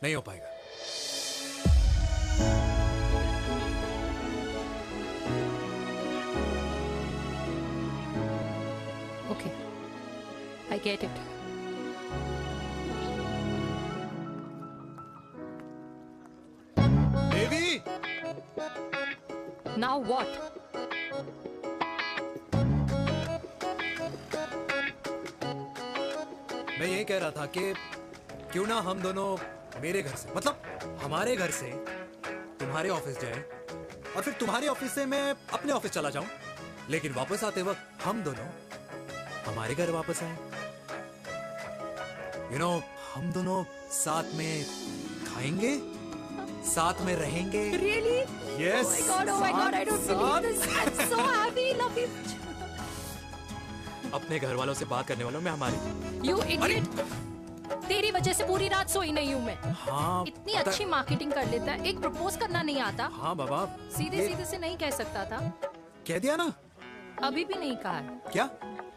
नहीं हो पाएगा। Okay, I get it. Devi! Now what? मैं यही कह रहा था कि क्यों ना हम दोनों मेरे घर से, मतलब हमारे घर से तुम्हारे ऑफिस जाए, और फिर तुम्हारे ऑफिस से मैं अपने ऑफिस चला जाऊं, लेकिन वापस आते वक्त हम दोनों हमारे घर वापस आए। यू नो, हम दोनों साथ में खाएंगे, साथ में रहेंगे। Really? Yes. Oh my God, I don't believe this. I'm so happy, love you. अपने घर वालों से बात करने वालों में हमारी। You idiot! तेरी वजह से पूरी रात सोई नहीं हूँ मैं। हाँ, इतनी अच्छी मार्केटिंग कर लेता है, एक प्रपोज करना नहीं आता। हाँ बाबा, सीधे सीधे से नहीं कह सकता था। कह दिया ना। अभी भी नहीं कहा है। क्या?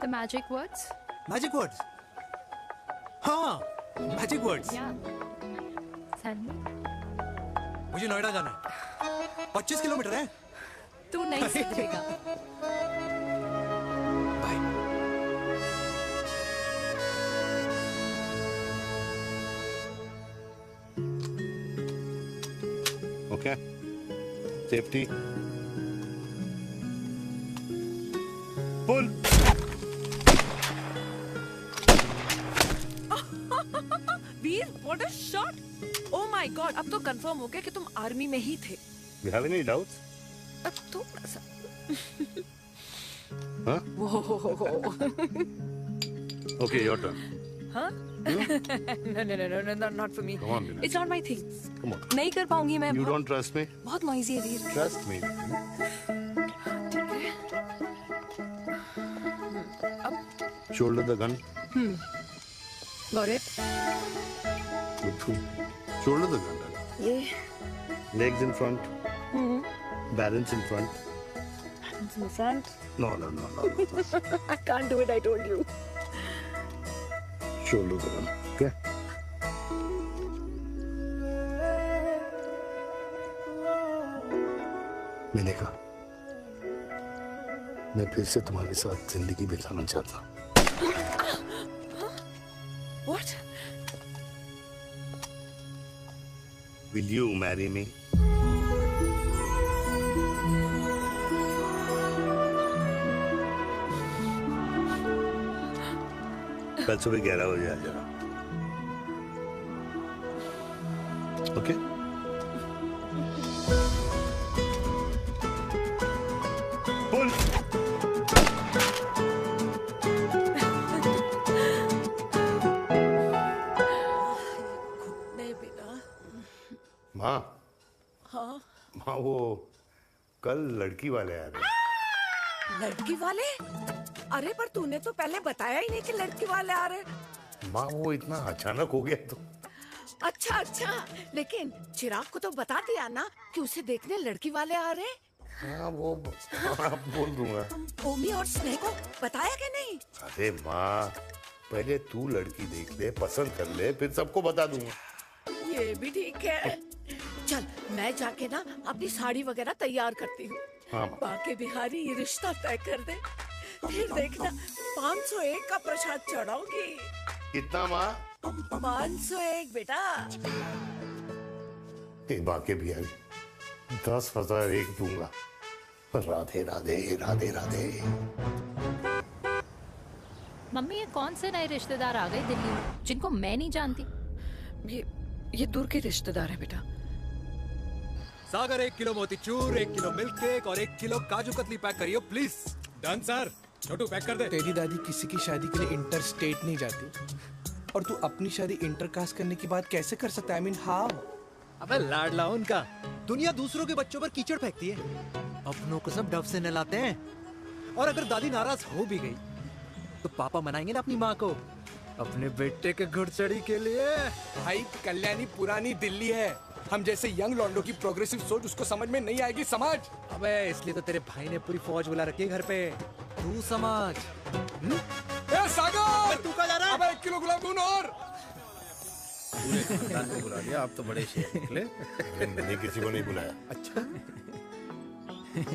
The magic words? Magic words? हाँ, मैजिक वर्ड्स। Tell me. मुझे नोएडा जाना है, 25 किलोमीटर है। तू नहीं सीखेगा। Okay. Safety. Pull. Veer, what a shot! Oh my God, अब तो कंफर्म हो गया कि तुम आर्मी में ही थे। You have any doubts? अब थोड़ा सा। Huh? Whoa. Okay, your turn. Huh? No, not for me. Come on, Meena. It's not my thing. Come on. नहीं कर पाऊंगी मैं। You don't trust me? बहुत noisy है वीर। Trust me. Shoulder the gun. Got it. Good. Shoulder the gun. ये Legs in front. Balance in front. Susan. No. I can't do it, I told you. Shoulder down. Okay. मैंने कहा मैं फिर से तुम्हारे साथ जिंदगी बिताना चाहता हूँ। What? Will you marry me? कल सुबह 11 बजे आ जाना। ओके? बोल। नहीं बेटा। माँ, हाँ। माँ वो कल लड़की वाले आ रहे। लड़की वाले? अरे पर तूने तो पहले बताया ही नहीं कि लड़की वाले आ रहे। माँ वो इतना अचानक हो गया तो। अच्छा, लेकिन चिराग को तो बता दिया ना कि उसे देखने लड़की वाले आ रहे। हाँ वो बोल दूंगा। ओमी और स्नेह को बताया कि नहीं? अरे माँ पहले तू लड़की देख ले, पसंद कर ले, फिर सबको बता दूंगा। ये भी ठीक है। चल मैं जाके ना अपनी साड़ी वगैरह तैयार करती हूँ। हाँ। बाके बिहारी ये रिश्ता तय कर दे, फिर देखना 501 का प्रसाद चढ़ाऊंगी। कितना माँ? 501 बेटा। बाके बिहारी 10,000 एक दूंगा। राधे राधे राधे राधे। मम्मी ये कौन से नए रिश्तेदार आ गए दिल्ली में जिनको मैं नहीं जानती? ये दूर के रिश्तेदार है बेटा। सागर 1 किलो मोतीचूर, 1 किलो मिल्क केक और 1 किलो काजू कतली पैक करियो please. Done sir. Chhotu pack कर दे। तेरी दादी किसी की शादी के लिए इंटर स्टेट नहीं जाती, और तू अपनी शादी इंटर कास्ट करने की बात कैसे कर सकता है? I mean, how? अबे लाडला उनका। दुनिया दूसरों के बच्चों पर कीचड़ फेंकती है, अपनों को सब डब से नहलाते हैं। और अगर दादी नाराज हो भी गई तो पापा मनाएंगे ना अपनी माँ को अपने बेटे के घुड़चड़ी के लिए। भाई कल्याणी पुरानी दिल्ली है, हम जैसे यंग लॉन्डो की प्रोग्रेसिव सोच उसको समझ में नहीं आएगी। समझ। अबे इसलिए तो तेरे भाई ने पूरी फौज बुला रखी है घर पे, तू समझ। ए सागर, तू कहाँ जा रहा है? अबे 1 किलो गुलाब जामुन और। पूरे खानदान को बुला लिया, आप तो बड़े शेर निकले। मैंने किसी को नहीं बुलाया। अच्छा।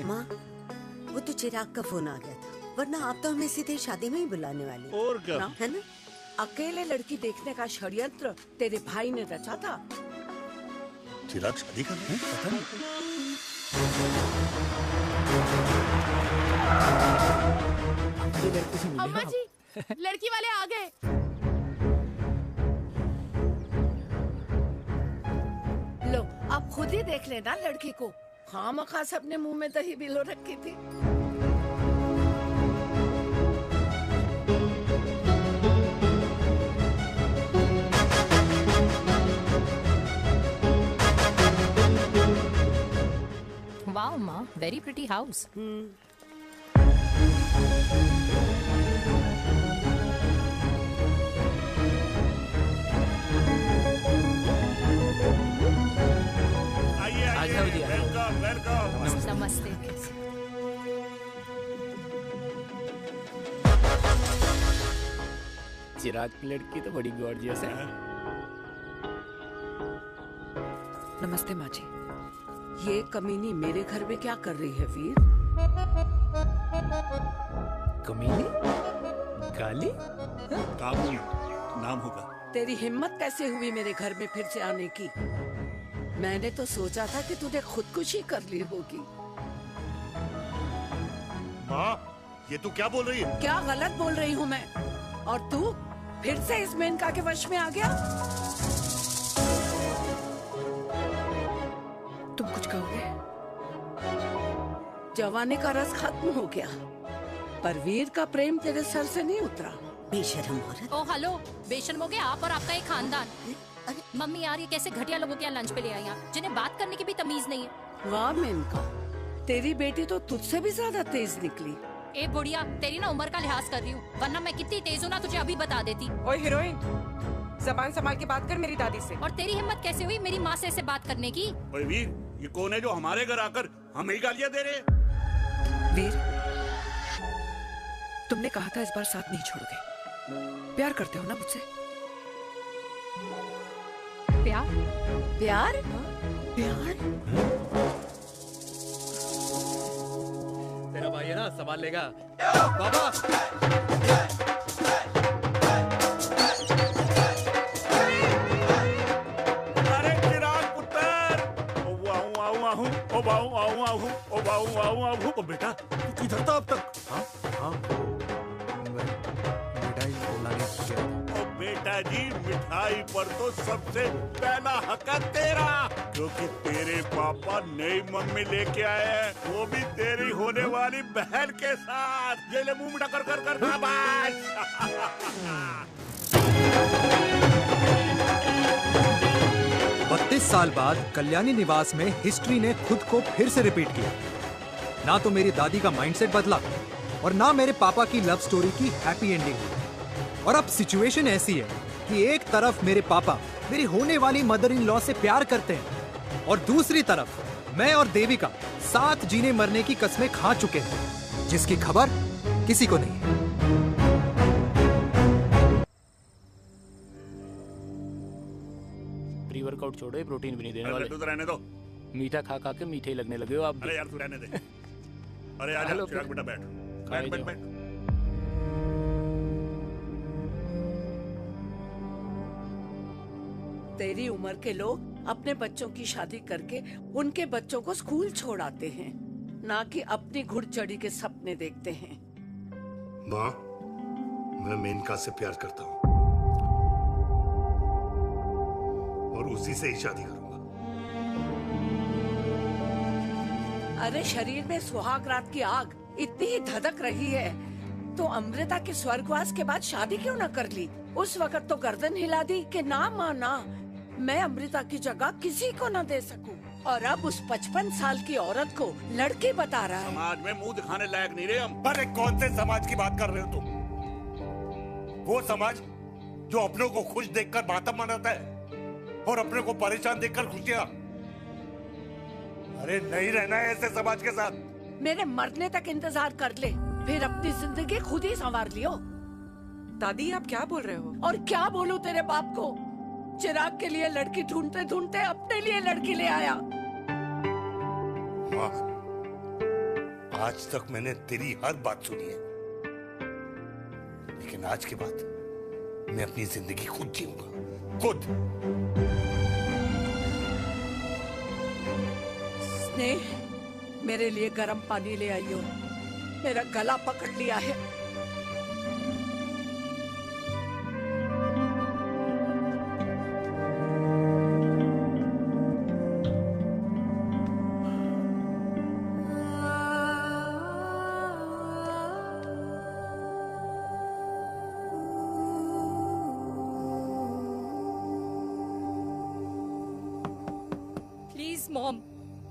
माँ वो तो चिराग का फोन आ गया था, वरना आप तो हमें सीधे शादी में ही बुलाने वाले। और क्या? है ना? अकेले लड़की देखने का षड्यंत्र तेरे भाई ने रचा था। चिराग शादी कर रहे हैं? पता नहीं। अम्मा जी लड़की वाले आ गए। लो आप खुद ही देख लेना लड़की को। खामखा से अपने मुंह में दही बिलो रखी थी। वाओ माँ, वेरी प्रिटी हाउस। नमस्ते। चिराग की लड़की तो बड़ी गॉर्जियस है। नमस्ते माँ जी। ये कमीनी मेरे घर में क्या कर रही है वीर? कमीनी? गाली? काबू नाम होगा। तेरी हिम्मत कैसे हुई मेरे घर में फिर से आने की? मैंने तो सोचा था कि तूने खुदकुशी कर ली होगी। माँ ये तू क्या बोल रही है? क्या गलत बोल रही हूँ मैं? और तू फिर से इस मेनका के वश में आ गया? तुम कुछ कहोगे? जवानी का रस खत्म हो गया, पर वीर का प्रेम तेरे सर से नहीं उतरा। बेशरम औरत। ओ हेलो, बेशर्म हो गए आप और आपका एक खानदान। मम्मी यार ये कैसे घटिया लोगों के यहाँ लंच पे ले आई हैं, जिन्हें बात करने की भी तमीज नहीं है। वाह मेनका, तेरी बेटी तो तुझसे भी ज्यादा तेज निकली। ए बुढ़िया, तेरी ना उम्र का लिहाज कर रही हूँ, वरना मैं कितनी तेज हूँ ना तुझे अभी बता देती। ओए हीरोइन, जबान संभाल के बात कर मेरी दादी से। और तेरी हिम्मत कैसे हुई मेरी माँ से ऐसे बात करने की? ओए वीर, ये कौन है जो हमारे घर आकर हमें गालियाँ दे रहे हैं? वीर, तुमने कहा था इस बार साथ नहीं छोड़ोगे। प्यार करते हो ना मुझसे? प्यार? प्यार? प्यार? तेरा भाई है ना, संभाल लेगा। बाबा! अरे चिराग पुत्र, ओ बाऊ, ओ बेटा तू किधर था अब तक? हाँ मिठाई लाने गया था। ओ बेटा जी, मिठाई पर तो सबसे पहला हक है तेरा, क्योंकि तेरे पापा नई मम्मी लेके आए हैं, वो भी तेरी होने वाली बहन के साथ। ये ले मुंह मीठा कर कर कर शाबाश। 32 साल बाद कल्याणी निवास में हिस्ट्री ने खुद को फिर से रिपीट किया। ना तो मेरी दादी का माइंडसेट बदला और ना मेरे पापा की लव स्टोरी की हैप्पी एंडिंग हुई। और अब सिचुएशन ऐसी है कि एक तरफ मेरे पापा मेरी होने वाली मदर इन लॉ से प्यार करते हैं और दूसरी तरफ मैं और देविका साथ जीने मरने की कस्में खा चुके हैं, जिसकी खबर किसी को नहीं है। प्री वर्कआउट छोड़ो, ये प्रोटीन भी नहीं देने वाले। तू रहने दो, मीठा खा खा के मीठे ही लगने लगे हो आप। अरे यार तू रहने दे। अरे यार चिराग बेटा बैठ बैठ बैठ बैठ। तेरी उम्र के लोग अपने बच्चों की शादी करके उनके बच्चों को स्कूल छोड़ाते हैं, ना कि अपनी घुड़चढ़ी के सपने देखते हैं। माँ, मैं मेनका से प्यार करता हूँ और उसी से ही शादी करूंगा। अरे शरीर में सुहाग रात की आग इतनी ही धधक रही है तो अमृता के स्वर्गवास के बाद शादी क्यों न कर ली? उस वक्त तो गर्दन हिला दी कि ना माँ ना, मैं अमृता की जगह किसी को न दे सकूं। और अब उस 55 साल की औरत को लड़के बता रहा है। समाज में मुंह दिखाने लायक नहीं रहे हम। अरे कौन से समाज की बात कर रहे हो तुम? वो समाज जो अपनों को खुश देखकर मातम मनाता है और अपने को परेशान देखकर खुशियां। अरे नहीं रहना है ऐसे समाज के साथ। मेरे मरने तक इंतजार कर ले, फिर अपनी जिंदगी खुद ही संवार लियो। दादी आप क्या बोल रहे हो? और क्या बोलूं तेरे बाप को? चिराग के लिए लड़की ढूंढते ढूंढते अपने लिए लड़की ले आया। माँ, आज तक मैंने तेरी हर बात सुनी है, लेकिन आज के बाद मैं अपनी जिंदगी खुद जीऊंगा, खुद। स्नेह, मेरे लिए गर्म पानी ले आइयो, मेरा गला पकड़ लिया है। प्लीज मॉम,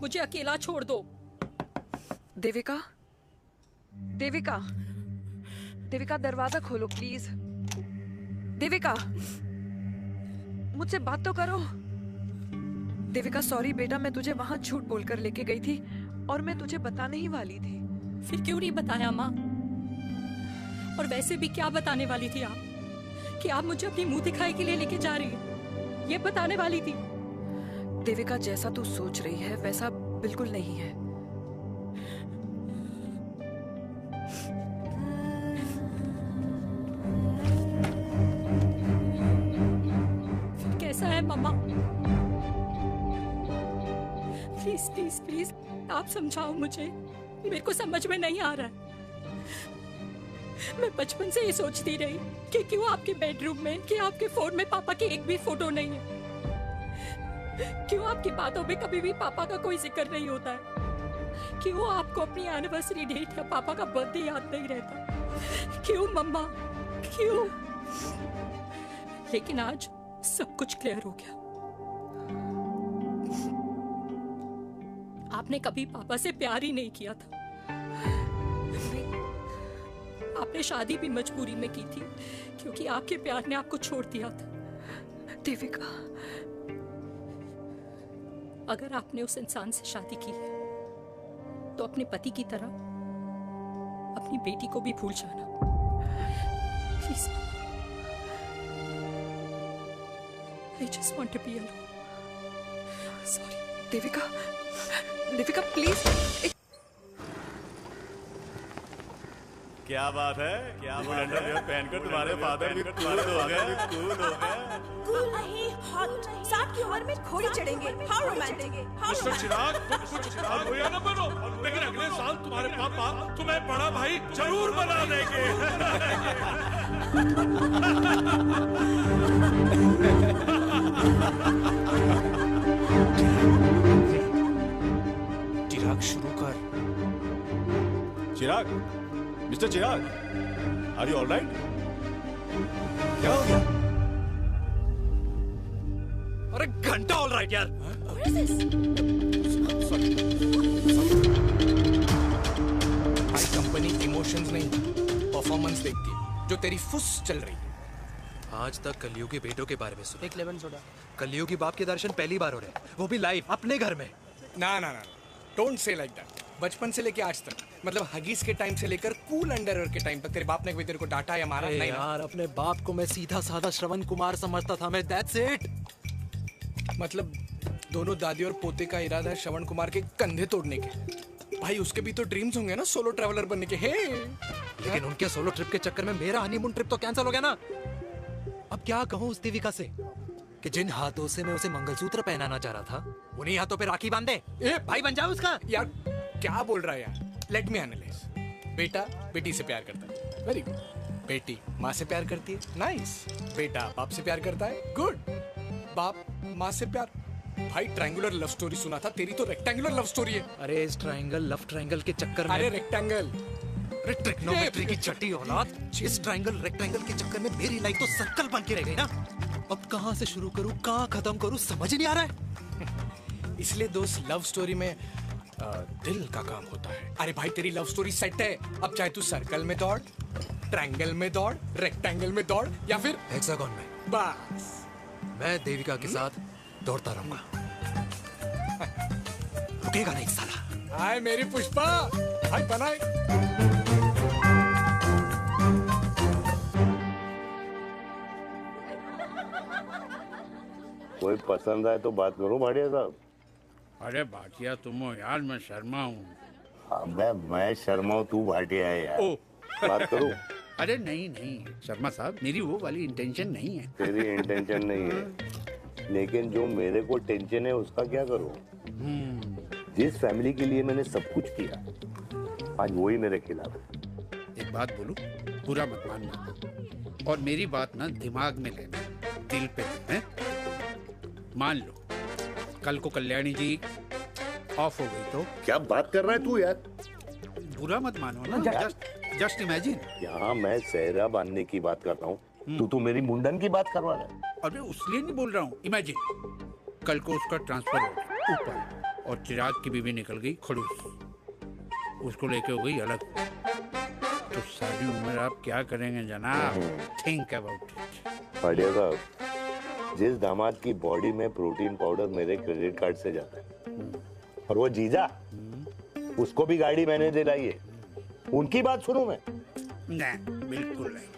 मुझे अकेला छोड़ दो। देविका, देविका, देविका दरवाजा खोलो प्लीज। देविका, मुझसे बात तो करो। देविका सॉरी बेटा, मैं तुझे वहां झूठ बोलकर लेके गई थी और मैं तुझे बताने ही वाली थी। फिर क्यों नहीं बताया माँ? और वैसे भी क्या बताने वाली थी आप? कि आप मुझे अपनी मुंह दिखाई के लिए लेके जा रही हैं, ये बताने वाली थी। देविका, जैसा तू सोच रही है वैसा बिल्कुल नहीं है। फिर कैसा है मम्मा? प्लीज प्लीज प्लीज आप समझाओ मुझे, मेरे को समझ में नहीं आ रहा है। मैं बचपन से ये सोचती रही कि क्यों आपके बेडरूम में, कि आपके फोन में पापा की एक भी फोटो नहीं है, क्यों आपकी बातों में कभी भी पापा का कोई जिक्र नहीं होता है, क्यों आपको अपनी एनिवर्सरी डेट या पापा का बर्थडे याद नहीं रहता, क्यों मम्मा क्यों? लेकिन आज सब कुछ क्लियर हो गया। आपने कभी पापा से प्यार ही नहीं किया था। आपने शादी भी मजबूरी में की थी क्योंकि आपके प्यार ने आपको छोड़ दिया था। देविका, अगर आपने उस इंसान से शादी की है तो अपने पति की तरह अपनी बेटी को भी भूल जाना please. I just want to be alone. Sorry, Devika, Devika please. क्या बात है, क्या अंडरवियर पहनकर तुम्हारे फादर भी कूल हो गए, कूल हो गए। कूल नहीं, हॉट। 60 की उम्र में घोड़ी चढ़ेंगे, हाउ रोमांटिक। मिस्टर चिराग, तुम कुछ चिराग भैया न बनो, लेकिन अगले साल तुम्हारे पापा तुम्हें बड़ा भाई जरूर बना देंगे। चिराग शुरू कर। Chirag, mister Chirag, are you alright? क्या हो गया? अरे घंटा ऑलराइट यार। भाई कंपनी इमोशंस नहीं परफॉर्मेंस देखती है, जो तेरी फुस चल रही है। आज तक कलयुगी बेटों के बारे में सुना। एक लेमन सोडा। कलयुगी बाप के दर्शन पहली बार हो रहे हैं, वो भी लाइव अपने घर में। ना ना ना, डोंट से लाइक दैट। बचपन से लेके आज तक, मतलब हगीज के टाइम से लेकर कूल अंडरवेयर के टाइम तक तेरे बाप ने कभी तेरे को डांटा या मारा नहीं? यार अपने बाप को मैं सीधा साधा श्रवण कुमार समझता था मैं, दैट्स इट। मतलब दोनों दादी और पोते का इरादा है श्रवण कुमार के कंधे तोड़ने के। भाई उसके भी तो ड्रीम्स होंगे ना सोलो ट्रैवलर बनने के। हे लेकिन उनके सोलो ट्रिप के चक्कर में मेरा हनीमून ट्रिप तो कैंसिल हो गया ना। अब क्या कहूँ उस देविका से कि जिन हाथों से मैं उसे मंगलसूत्र पहनाना चाह रहा था, उन्हीं हाथों पे राखी बांध दे। ए भाई बन जाओ उसका। यार क्या बोल रहा है यार? Let me analyse. बेटा बेटी से प्यार करता है, वेरी गुड। बेटी माँ से प्यार करती है, नाइस। बेटा बाप से प्यार करता है, गुड। बाप माँ से प्यार। भाई ट्रायंगुलर लव स्टोरी सुना था, तेरी तो रेक्टेंगुलर लव स्टोरी है। अरे इस ट्रायंगल लव ट्रायंगल के चक्कर में, अरे रेक्टेंगल, अरे ट्रिग्नोमेट्री की छठी औलाद, इस ट्रायंगल रेक्टेंगल के चक्कर में मेरी लाइफ तो सर्कल बन के रह गई ना। अब कहाँ से शुरू करूँ, कहाँ खत्म करूँ, समझ ही नहीं आ रहा है। इसलिए दोस्त लव स्टोरी में दिल का काम होता है। अरे भाई तेरी लव स्टोरी सेट है, अब चाहे तू सर्कल में दौड़, ट्रायंगल में दौड़, रेक्टेंगल में दौड़ या फिर हेक्सागोन में, बस मैं देविका के साथ दौड़ता रहूंगा। रुकेगा नहीं साला। हाय मेरी पुष्पा, हाय बनाए। कोई पसंद आए तो बात करो भाटिया साहब। अरे भाटिया तुम हो यार, मैं शर्मा हूँ। अबे मैं शर्मा हूँ, तू भाटिया है यार। बात करो। अरे नहीं नहीं शर्मा साहब, मेरी वो वाली इंटेंशन नहीं है। तेरी इंटेंशन नहीं है, लेकिन जो मेरे को टेंशन है उसका क्या करूँ? जिस फैमिली के लिए मैंने सब कुछ किया, आज वही मेरे खिलाफ है। एक बात बोलूं, बुरा मत मानना, और मेरी बात ना दिमाग में लेना, दिल पे है। मान लो कल को कल्याणी जी ऑफ हो गई तो? क्या बात कर रहा है तू यार? बुरा मत मानो ना, जस्ट इमेजिन। यहाँ मैं सेहरा बांधने की बात कर रहा हूँ, तू मेरी मुंडन की बात करवा रहा है। अरे उसलिए नहीं बोल रहा हूँ, इमेजिन कल को उसका ट्रांसफर हो गया ऊपर और चिराग की बीवी निकल गई खड़ूस, उसको लेके हो गई अलग, तो सारी उम्र आप क्या करेंगे जनाब? Think about it. भाटिया साहब, जिस दामाद की बॉडी में प्रोटीन पाउडर मेरे क्रेडिट कार्ड से जाता है, और वो जीजा, उसको भी गाड़ी मैंने दिलाई है, उनकी बात सुनूं मैं? नहीं, बिल्कुल नहीं।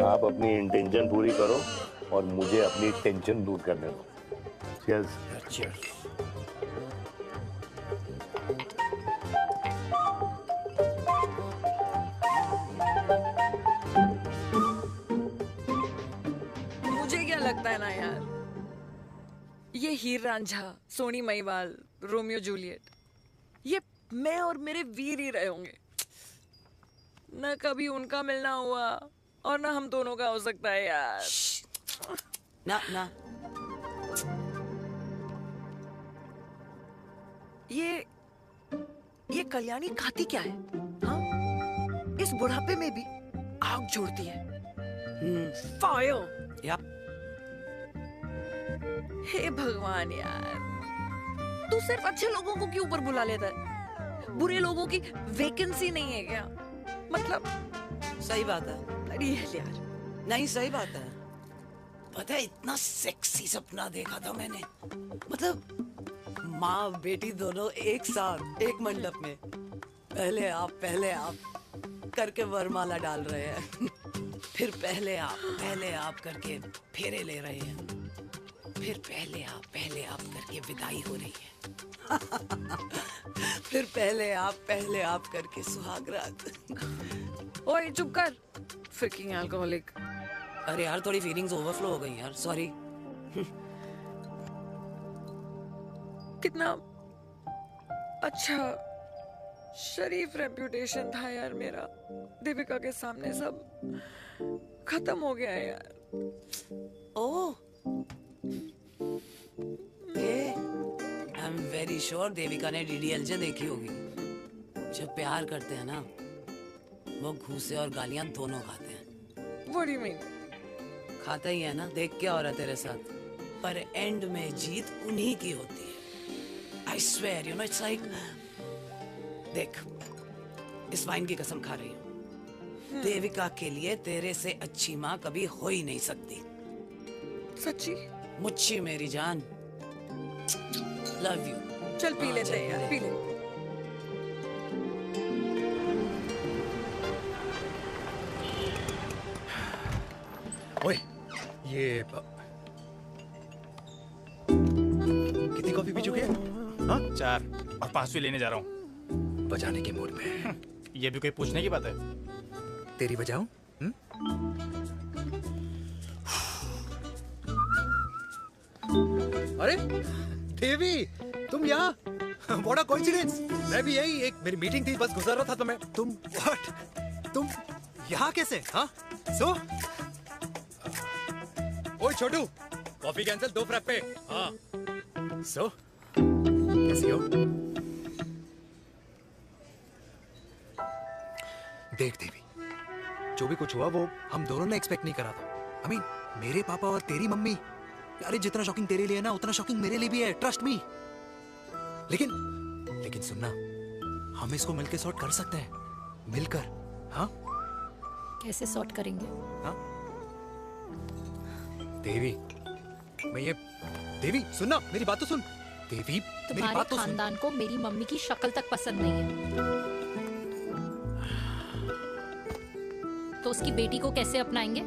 आप अपनी इंटेंशन पूरी करो और मुझे अपनी टेंशन दूर करने दो। चीयर्स। चीयर्स। मुझे क्या लगता है ना यार, ये हीर रांझा, सोनी महिवाल, रोमियो जूलियट, ये मैं और मेरे वीर ही रहे होंगे। न कभी उनका मिलना हुआ और ना हम दोनों का हो सकता है यार। ना ना, ये कल्याणी खाती क्या है? हाँ? इस बुढ़ापे में भी आग जोड़ती है। फायर। या हे भगवान यार, तू सिर्फ अच्छे लोगों को क्यों ऊपर बुला लेता है? बुरे लोगों की वैकेंसी नहीं है क्या? मतलब सही बात है। अरे यार नहीं, सही बात है। पता है इतना सेक्सी सपना देखा था मैंने, मतलब माँ बेटी दोनों एक साथ एक मंडप में पहले आप करके वरमाला डाल रहे हैं। फिर पहले आप करके फेरे ले रहे हैं। फिर पहले आप करके विदाई हो रही है। फिर पहले आप करके सुहाग रात। ओए चुप कर, फ्रिकिंग अल्कोहलिक। अरे यार थोड़ी फीलिंग्स ओवरफ्लो हो गई यार, सॉरी। कितना अच्छा शरीफ रेप्यूटेशन था यार मेरा, देविका के सामने सब खत्म हो गया है यार। Oh, I am very sure Devika ने डीडीएलजे देखी होगी। जब प्यार करते हैं ना वो घूसे और गालियां दोनों खाते हैं। What do you mean? खाता ही है ना, देख क्या हो रहा है तेरे साथ। पर एंड में जीत उन्हीं की होती है। I swear, you know, it's like, देख, इस वाइन की कसम खा रही हूँ। देविका के लिए तेरे से अच्छी माँ कभी हो ही नहीं सकती। सच्ची? मुच्छी मेरी जान। Love you. चल पी लेते हैं यार, पी ले। ओए, ये कितनी कॉफी पी चुके हैं? हाँ? 4 और 5वीं लेने जा रहा हूँ। बजाने के मूड में। ये भी कोई पूछने की बात है? तेरी बजाऊं? अरे देवी, तुम यहाँ? What a coincidence! मैं भी यही, एक मेरी मीटिंग थी, बस गुजर रहा था तो मैं। तुम यहाँ कैसे? हाँ? सो? ओए छोटू, कॉफी कैंसिल, 2 फ्रैप्पे। हाँ। सो? कैसी हो? देख देवी, जो भी कुछ हुआ वो हम दोनों ने एक्सपेक्ट नहीं करा था। I mean, मेरे पापा और तेरी मम्मी, अरे जितना शॉकिंग तेरे लिए है ना उतना शॉकिंग मेरे लिए भी है, ट्रस्ट मी। लेकिन सुनना, हम इसको मिलकर सॉर्ट कर सकते हैं, मिलकर। हाँ? कैसे सॉर्ट करेंगे? हाँ? देवी, देवी सुनना, मेरी बात तो सुन। देवी, मेरी बात तो सुन। खानदान को मेरी मम्मी की शक्ल तक पसंद नहीं है, तो उसकी बेटी को कैसे अपनाएंगे?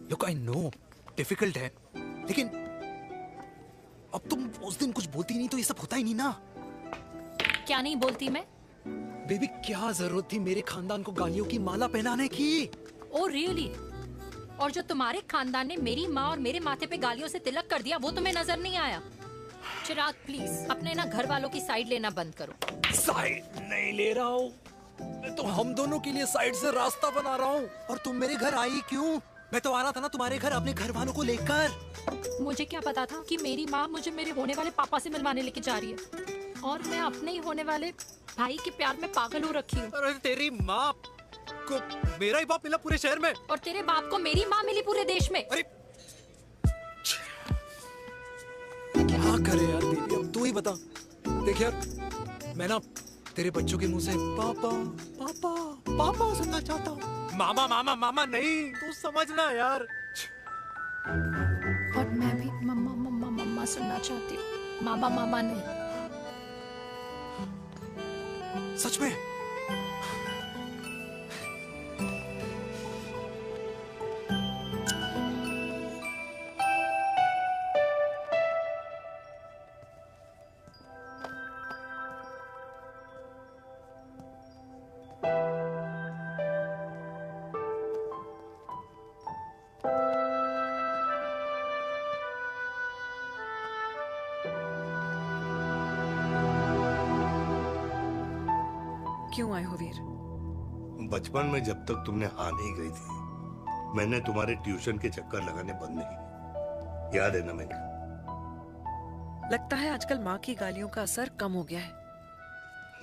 Look, I know, डिफिकल्ट है, लेकिन अब तुम उस दिन कुछ बोलती नहीं तो ये सब होता ही नहीं ना। क्या नहीं बोलती मैं? बेबी, क्या जरूरत थी मेरे खानदान को गालियों की माला पहनाने की? Oh really? और जो तुम्हारे खानदान ने मेरी माँ और मेरे माथे पे गालियों से तिलक कर दिया वो तुम्हें नजर नहीं आया? चिराग प्लीज अपने ना घर वालों की साइड लेना बंद करो। साइड नहीं ले रहा हूँ, मैं तो हम दोनों के लिए साइड से रास्ता बना रहा हूँ। और तुम मेरे घर आई क्यों? मैं तो आ रहा था ना तुम्हारे घर अपने घर वालों को लेकर। मुझे क्या पता था कि मेरी माँ मुझे मेरे होने वाले पापा से मिलवाने लेके जा रही है, और मैं अपने ही होने वाले भाई के प्यार में पागल हो रखी हूँ। अरे तेरी माँ को मेरा ही बाप मिला पूरे शहर में, और तेरे बाप को मेरी माँ मिली पूरे देश में। अरे क्या करे यार देवी, अब तू ही बता। देख यार, मैं ना तेरे बच्चों के मुंह से पापा पापा पापा सुनना चाहता हूँ। मामा मामा मामा नहीं, तू समझना यार। और मैं भी मम्मा मम्मा मम्मा सुनना चाहती हूँ, मामा मामा नहीं। सच में? क्यों आए हो वीर? बचपन में जब तक तुमने हाँ नहीं गई थी, मैंने तुम्हारे ट्यूशन के चक्कर लगाने बंद नहीं किए। याद है ना मैंने? लगता है आजकल माँ की गालियों का असर कम हो गया है।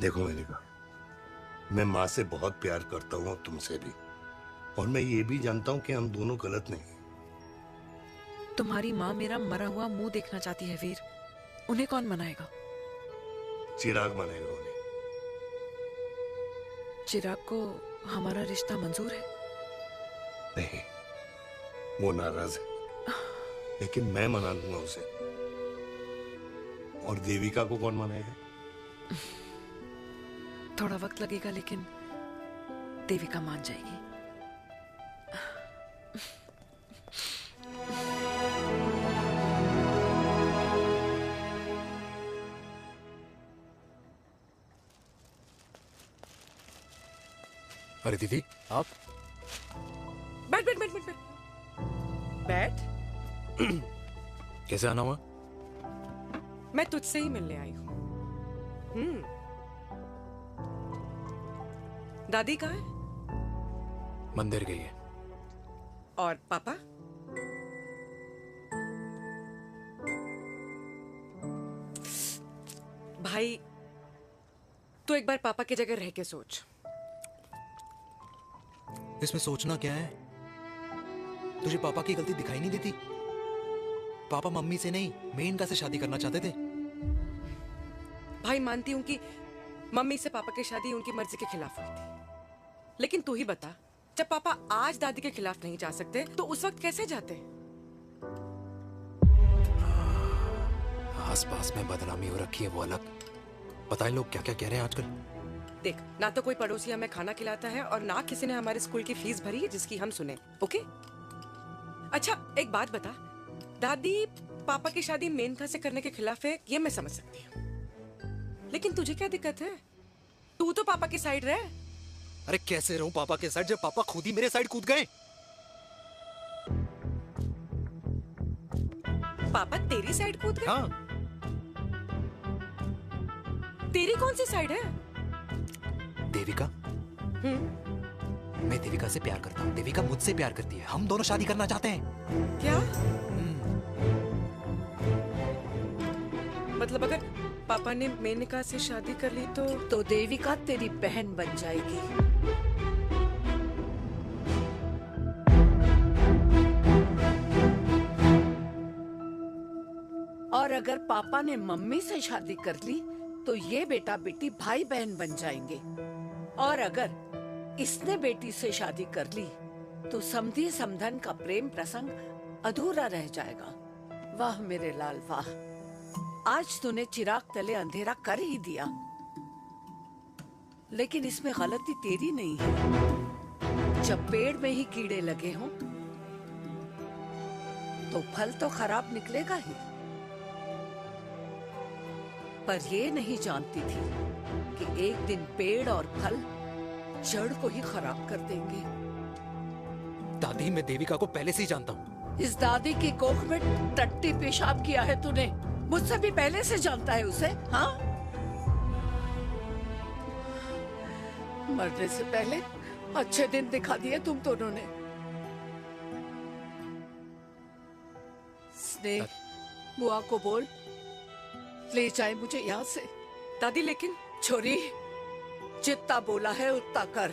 देखो मेरिका, मैं माँ से बहुत प्यार करता हूँ और तुमसे भी, और मैं ये भी जानता हूँ कि हम दोनों गलत नहीं। तुम्हारी माँ मेरा मरा हुआ मुंह देखना चाहती है वीर, उन्हें कौन मनाएगा? चिराग मनाएगा उन्हें। चिराग को हमारा रिश्ता मंजूर है? नहीं, वो नाराज है, लेकिन मैं मना लूंगा उसे। और देविका को कौन मनाएगा? थोड़ा वक्त लगेगा लेकिन देविका मान जाएगी। अरे दीदी आप बैठ बैठ बैठ बैठ बैठ। कैसे आना हुआ? मैं तुझसे ही मिलने आई हूँ। दादी कहाँ है? मंदिर गई है। और पापा? भाई तू एक बार पापा की जगह रह के सोच। इसमें सोचना क्या है? तुझे पापा की गलती दिखाई नहीं देती? पापा मम्मी से नहीं मेनका से शादी करना चाहते थे। भाई मानती हूं कि मम्मी से पापा की शादी उनकी मर्जी के खिलाफ हुई थी, लेकिन तू ही बता, जब पापा आज दादी के खिलाफ नहीं जा सकते तो उस वक्त कैसे जाते? आस पास में बदनामी हो रखी है वो अलग। पता है लोग क्या क्या कह रहे हैं आजकल? देख, ना तो कोई पड़ोसी हमें खाना खिलाता है और ना किसी ने हमारे स्कूल की फीस भरी है जिसकी हम सुने। ओके? अच्छा एक बात बता, दादी पापा की शादी मेनका से करने के खिलाफ है ये मैं समझ सकती हूँ, लेकिन तुझे क्या दिक्कत है? तू तो पापा की साइड रहे। अरे कैसे रहूं पापा के साइड जब पापा खुद ही मेरे साइड कूद गए? पापा तेरी साइड कूद गए? हाँ। तेरी कौन सी साइड है? देविका। मैं देविका से प्यार करता हूँ, देविका मुझसे प्यार करती है, हम दोनों शादी करना चाहते हैं। क्या? मतलब अगर पापा ने मेनका से शादी कर ली तो देविका तेरी बहन बन जाएगी। और अगर पापा ने मम्मी से शादी कर ली तो ये बेटा बेटी भाई बहन बन जाएंगे। और अगर इसने बेटी से शादी कर ली तो समधी समधन का प्रेम प्रसंग अधूरा रह जाएगा। वाह मेरे लाल वाह, आज तूने चिराग तले अंधेरा कर ही दिया, लेकिन इसमें गलती तेरी नहीं है। जब पेड़ में ही कीड़े लगे हों तो फल तो खराब निकलेगा ही। पर ये नहीं जानती थी कि एक दिन पेड़ और फल जड़ को ही खराब कर देंगे। दादी मैं देविका को पहले से ही जानता हूँ। इस दादी की कोख में टट्टी पेशाब किया है तूने, मुझसे भी पहले से जानता है उसे। हाँ, मरने से पहले अच्छे दिन दिखा दिए तुम दोनों ने। स्नेह, बुआ को बोल ले जाए मुझे यहाँ से। दादी लेकिन छोरी, जितना बोला है उतना कर।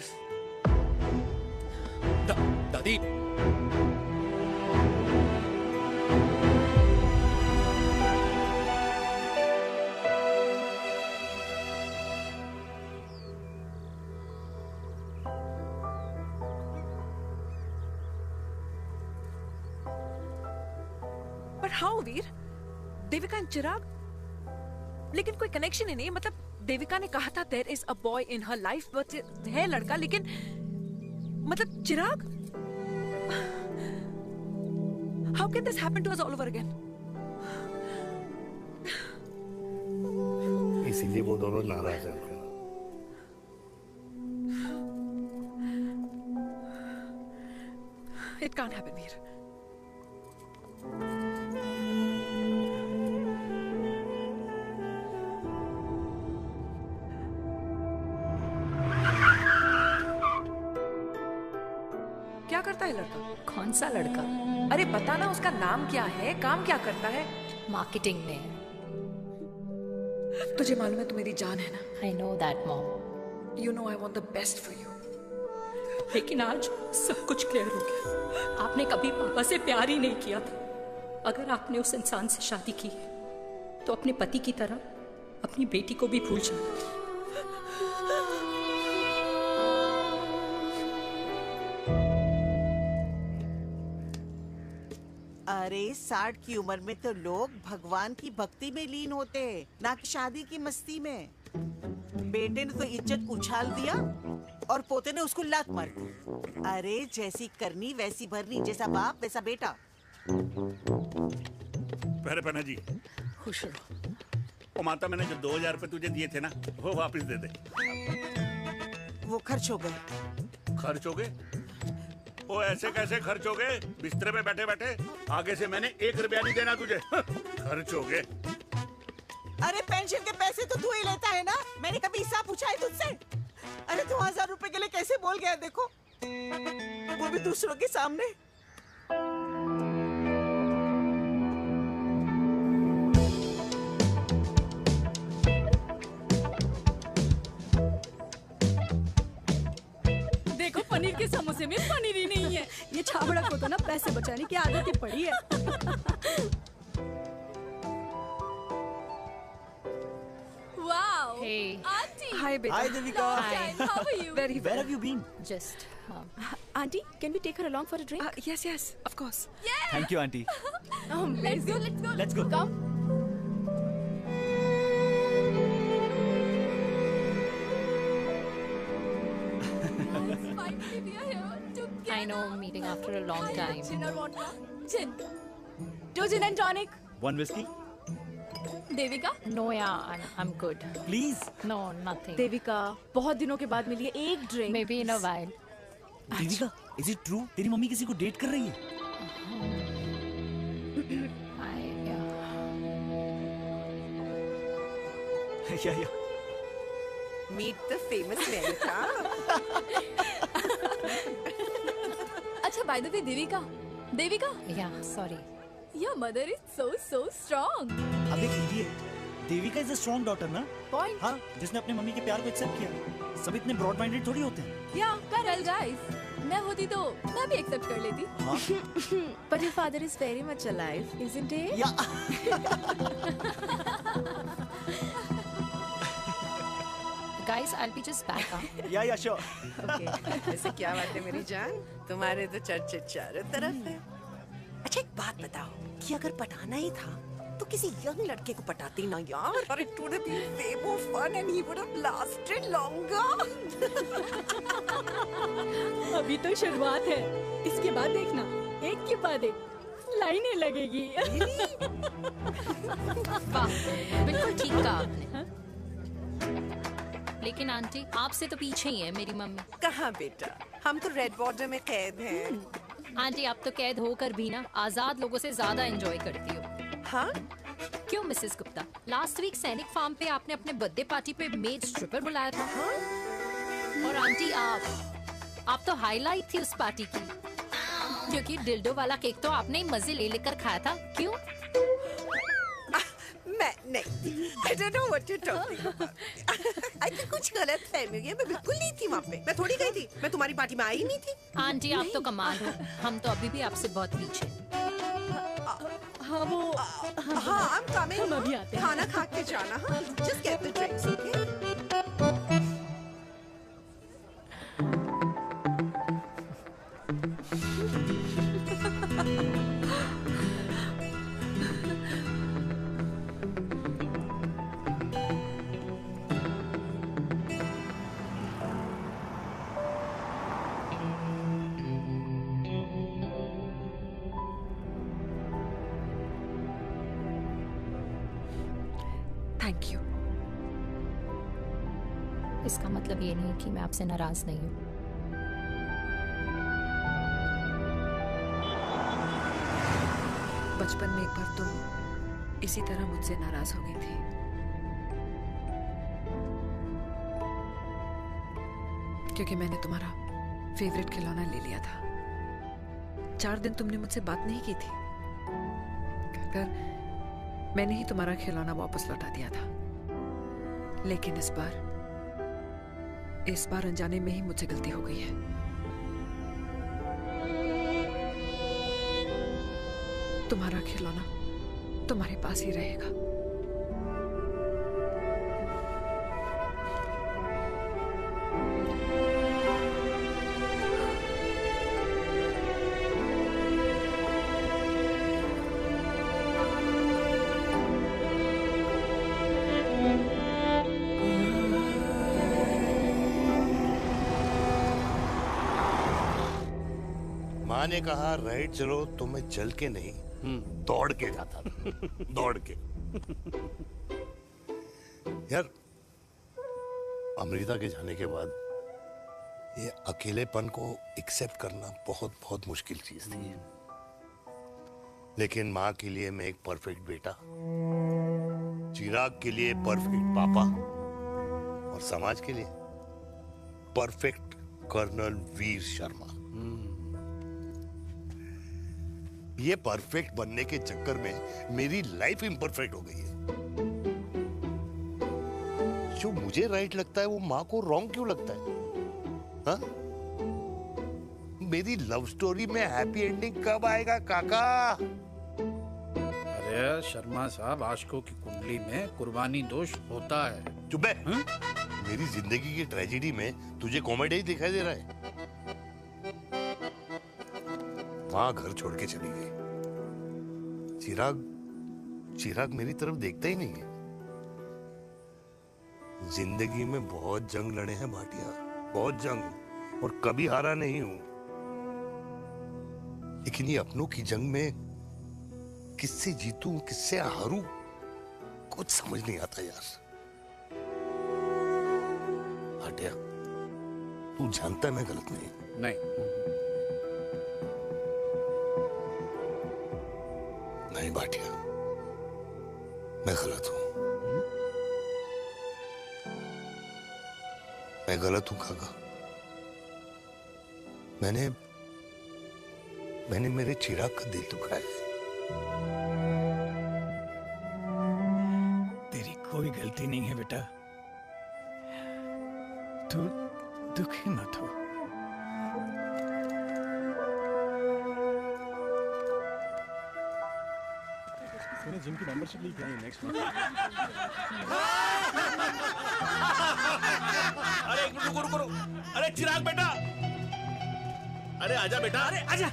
दादी पर हाउ वीर? देविका एंड चिराग, लेकिन कोई कनेक्शन ही नहीं। मतलब देविका ने कहा था there is a boy in her life, but है लड़का, लेकिन मतलब Chirag, how can this happen to us all over again? इसीलिए वो दोनों नाराज हैं। It can't happen Veer. क्या करता है लड़का? कौन सा लड़का? अरे बता ना, उसका नाम क्या है, काम क्या करता है? मार्केटिंग में है। तुझे मालूम है तू मेरी जान है ना? I know that, mom. You know I want the best for you. लेकिन आज सब कुछ क्लियर हो गया। आपने कभी पापा से प्यार ही नहीं किया था। अगर आपने उस इंसान से शादी की है तो अपने पति की तरह अपनी बेटी को भी भूल जाना। अरे 60 की उम्र में तो लोग भगवान की भक्ति में लीन होते हैं, ना कि शादी की मस्ती में। बेटे ने तो इज्जत उछाल दिया और पोते ने उसको लात मार दी। अरे जैसी करनी वैसी भरनी, जैसा बाप वैसा बेटा। पहना जी खुश रहो। ओ माता, मैंने जो 2000 रुपए तुझे दिए थे ना, वो वापस दे दे। वो खर्च हो गए। खर्च हो गए? ओ ऐसे कैसे खर्च हो गए? बिस्तर पे बैठे बैठे। आगे से मैंने 1 रुपया नहीं देना तुझे। खर्च हो गए। अरे पेंशन के पैसे तो तू ही लेता है ना, मैंने कभी हिसाब पूछा है तुझसे? अरे 2000 रुपए के लिए कैसे बोल गया देखो, वो भी दूसरों के सामने। देखो पनीर के समोसे में पनीर ही नहीं है। ये छाबड़ा को तो ना पैसे बचाने की आदत ही पड़ी है। Wow. Hey. Auntie. Hi, beta. Hi, Devika. Hi. How are you? Very Where well. have you been? Just. Auntie, can we take her along for a drink? Yes, yes, of course. Yeah. Thank you, auntie. Amazing. Let's go. Let's go. Come. Finally, we are here together. I know, meeting after a long time. Gin or vodka? Gin. 2 gin and tonic. 1 whiskey? Devika? No, yeah, I'm good. Please. No, nothing. Devika, बहुत दिनों के बाद मिली है, एक drink. Maybe in a while. Devika, is it true? तेरी mummy किसी को date कर रही है? Yeah. Meet the famous America. अच्छा, by the way, Devika? Yeah, sorry. Your mother is so strong. अब एक लीजिए, Devika is a strong daughter ना? Point. हाँ, जिसने अपने मम्मी के प्यार को एक्सेप्ट किया। सब इतने ब्रॉड माइंडेड थोड़ी होते हैं। Yeah, correct guys. मैं होती तो मैं भी एक्सेप्ट कर लेती। But your father is very much alive, isn't he? Yeah. Guys, I'll be just back. Yeah, sure. Okay. ऐसे क्या बात है मेरी जान? तुम्हारे तो चर्चे चारों तरफ है। अच्छा एक बात बताओ कि अगर पटाना ही था तो किसी यंग लड़के को पटाती ना यार। और it would have been way more fun and he would have lasted longer. अभी तो शुरुआत है, इसके बाद देखना, एक के बाद एक लाइनें लगेगी। बिल्कुल ठीक कहा आपने। लेकिन आंटी, आपसे तो पीछे ही है मेरी मम्मी। कहाँ बेटा, हम तो रेड बॉर्डर में कैद हैं। आंटी, आप तो कैद होकर भी ना आजाद लोगों से ज्यादा एंजॉय करती हो। हाँ? क्यों मिसेस गुप्ता, लास्ट वीक सैनिक फार्म पे आपने अपने बर्थडे पार्टी पे मेड स्ट्रिपर बुलाया था। हाँ? और आंटी आप तो हाईलाइट थी उस पार्टी की, क्योंकि डिल्डो वाला केक तो आपने ही मजे ले लेकर खाया था। क्यों? मैं नहीं, I don't know what you're talking about. I think कुछ गलत फहमी है, मैं बिल्कुल नहीं थी वहाँ पे। मैं थोड़ी गई थी, मैं तुम्हारी पार्टी में आई नहीं थी। आंटी, आप तो कमाल हो, हम तो अभी भी आपसे बहुत पीछे। हाँ वो, हाँ I'm coming। हम अभी आते हैं। खाना खा के जाना। हाँ, just get the drinks, okay? Thank you. इसका मतलब ये नहीं कि मैं आपसे नाराज नहीं हूँ। बचपन में एक बार तुम इसी तरह मुझसे नाराज हो गई थी। क्योंकि मैंने तुम्हारा फेवरेट खिलौना ले लिया था। 4 दिन तुमने मुझसे बात नहीं की थी। कहकर मैंने ही तुम्हारा खिलौना वापस लौटा दिया था। लेकिन इस बार अनजाने में ही मुझसे गलती हो गई है। तुम्हारा खिलौना तुम्हारे पास ही रहेगा। ने कहा राइट चलो तो मैं चल के नहीं दौड़ के जाता था। दौड़ के। यार अमृता के जाने के बाद ये अकेलेपन को एक्सेप्ट करना बहुत बहुत मुश्किल चीज थी। लेकिन माँ के लिए मैं एक परफेक्ट बेटा, चिराग के लिए परफेक्ट पापा और समाज के लिए परफेक्ट कर्नल वीर शर्मा। ये परफेक्ट बनने के चक्कर में मेरी लाइफ इम्परफेक्ट हो गई है। जो मुझे राइट लगता है वो माँ को रॉन्ग क्यों लगता है? हाँ? मेरी लव स्टोरी में हैप्पी एंडिंग कब आएगा काका? अरे शर्मा साहब, आशिकों की कुंडली में कुर्बानी दोष होता है। चुप है। मेरी जिंदगी की ट्रेजेडी में तुझे कॉमेडी ही दिखाई दे रहा है। माँ घर छोड़ के चली गई। चिराग मेरी तरफ देखता ही नहीं है। जिंदगी में बहुत जंग लड़े हैं भाटिया, बहुत जंग, और कभी हारा नहीं हूं। लेकिन ये अपनों की जंग में किससे जीतूं किससे हारूं कुछ समझ नहीं आता यार। भाटिया तू जानता है मैं गलत नहीं। नहीं भाटिया, मैं गलत हूं। मैं गलत हूं काका। मैंने मेरे चिराग का दिल दुखाया है। तेरी कोई गलती नहीं है बेटा, तू दुखी मत हो। मैंने जिम की मेंबरशिप ली है नेक्स्ट मंथ। अरे रुको। अरे चिराग बेटा, अरे आजा बेटा, अरे आजा।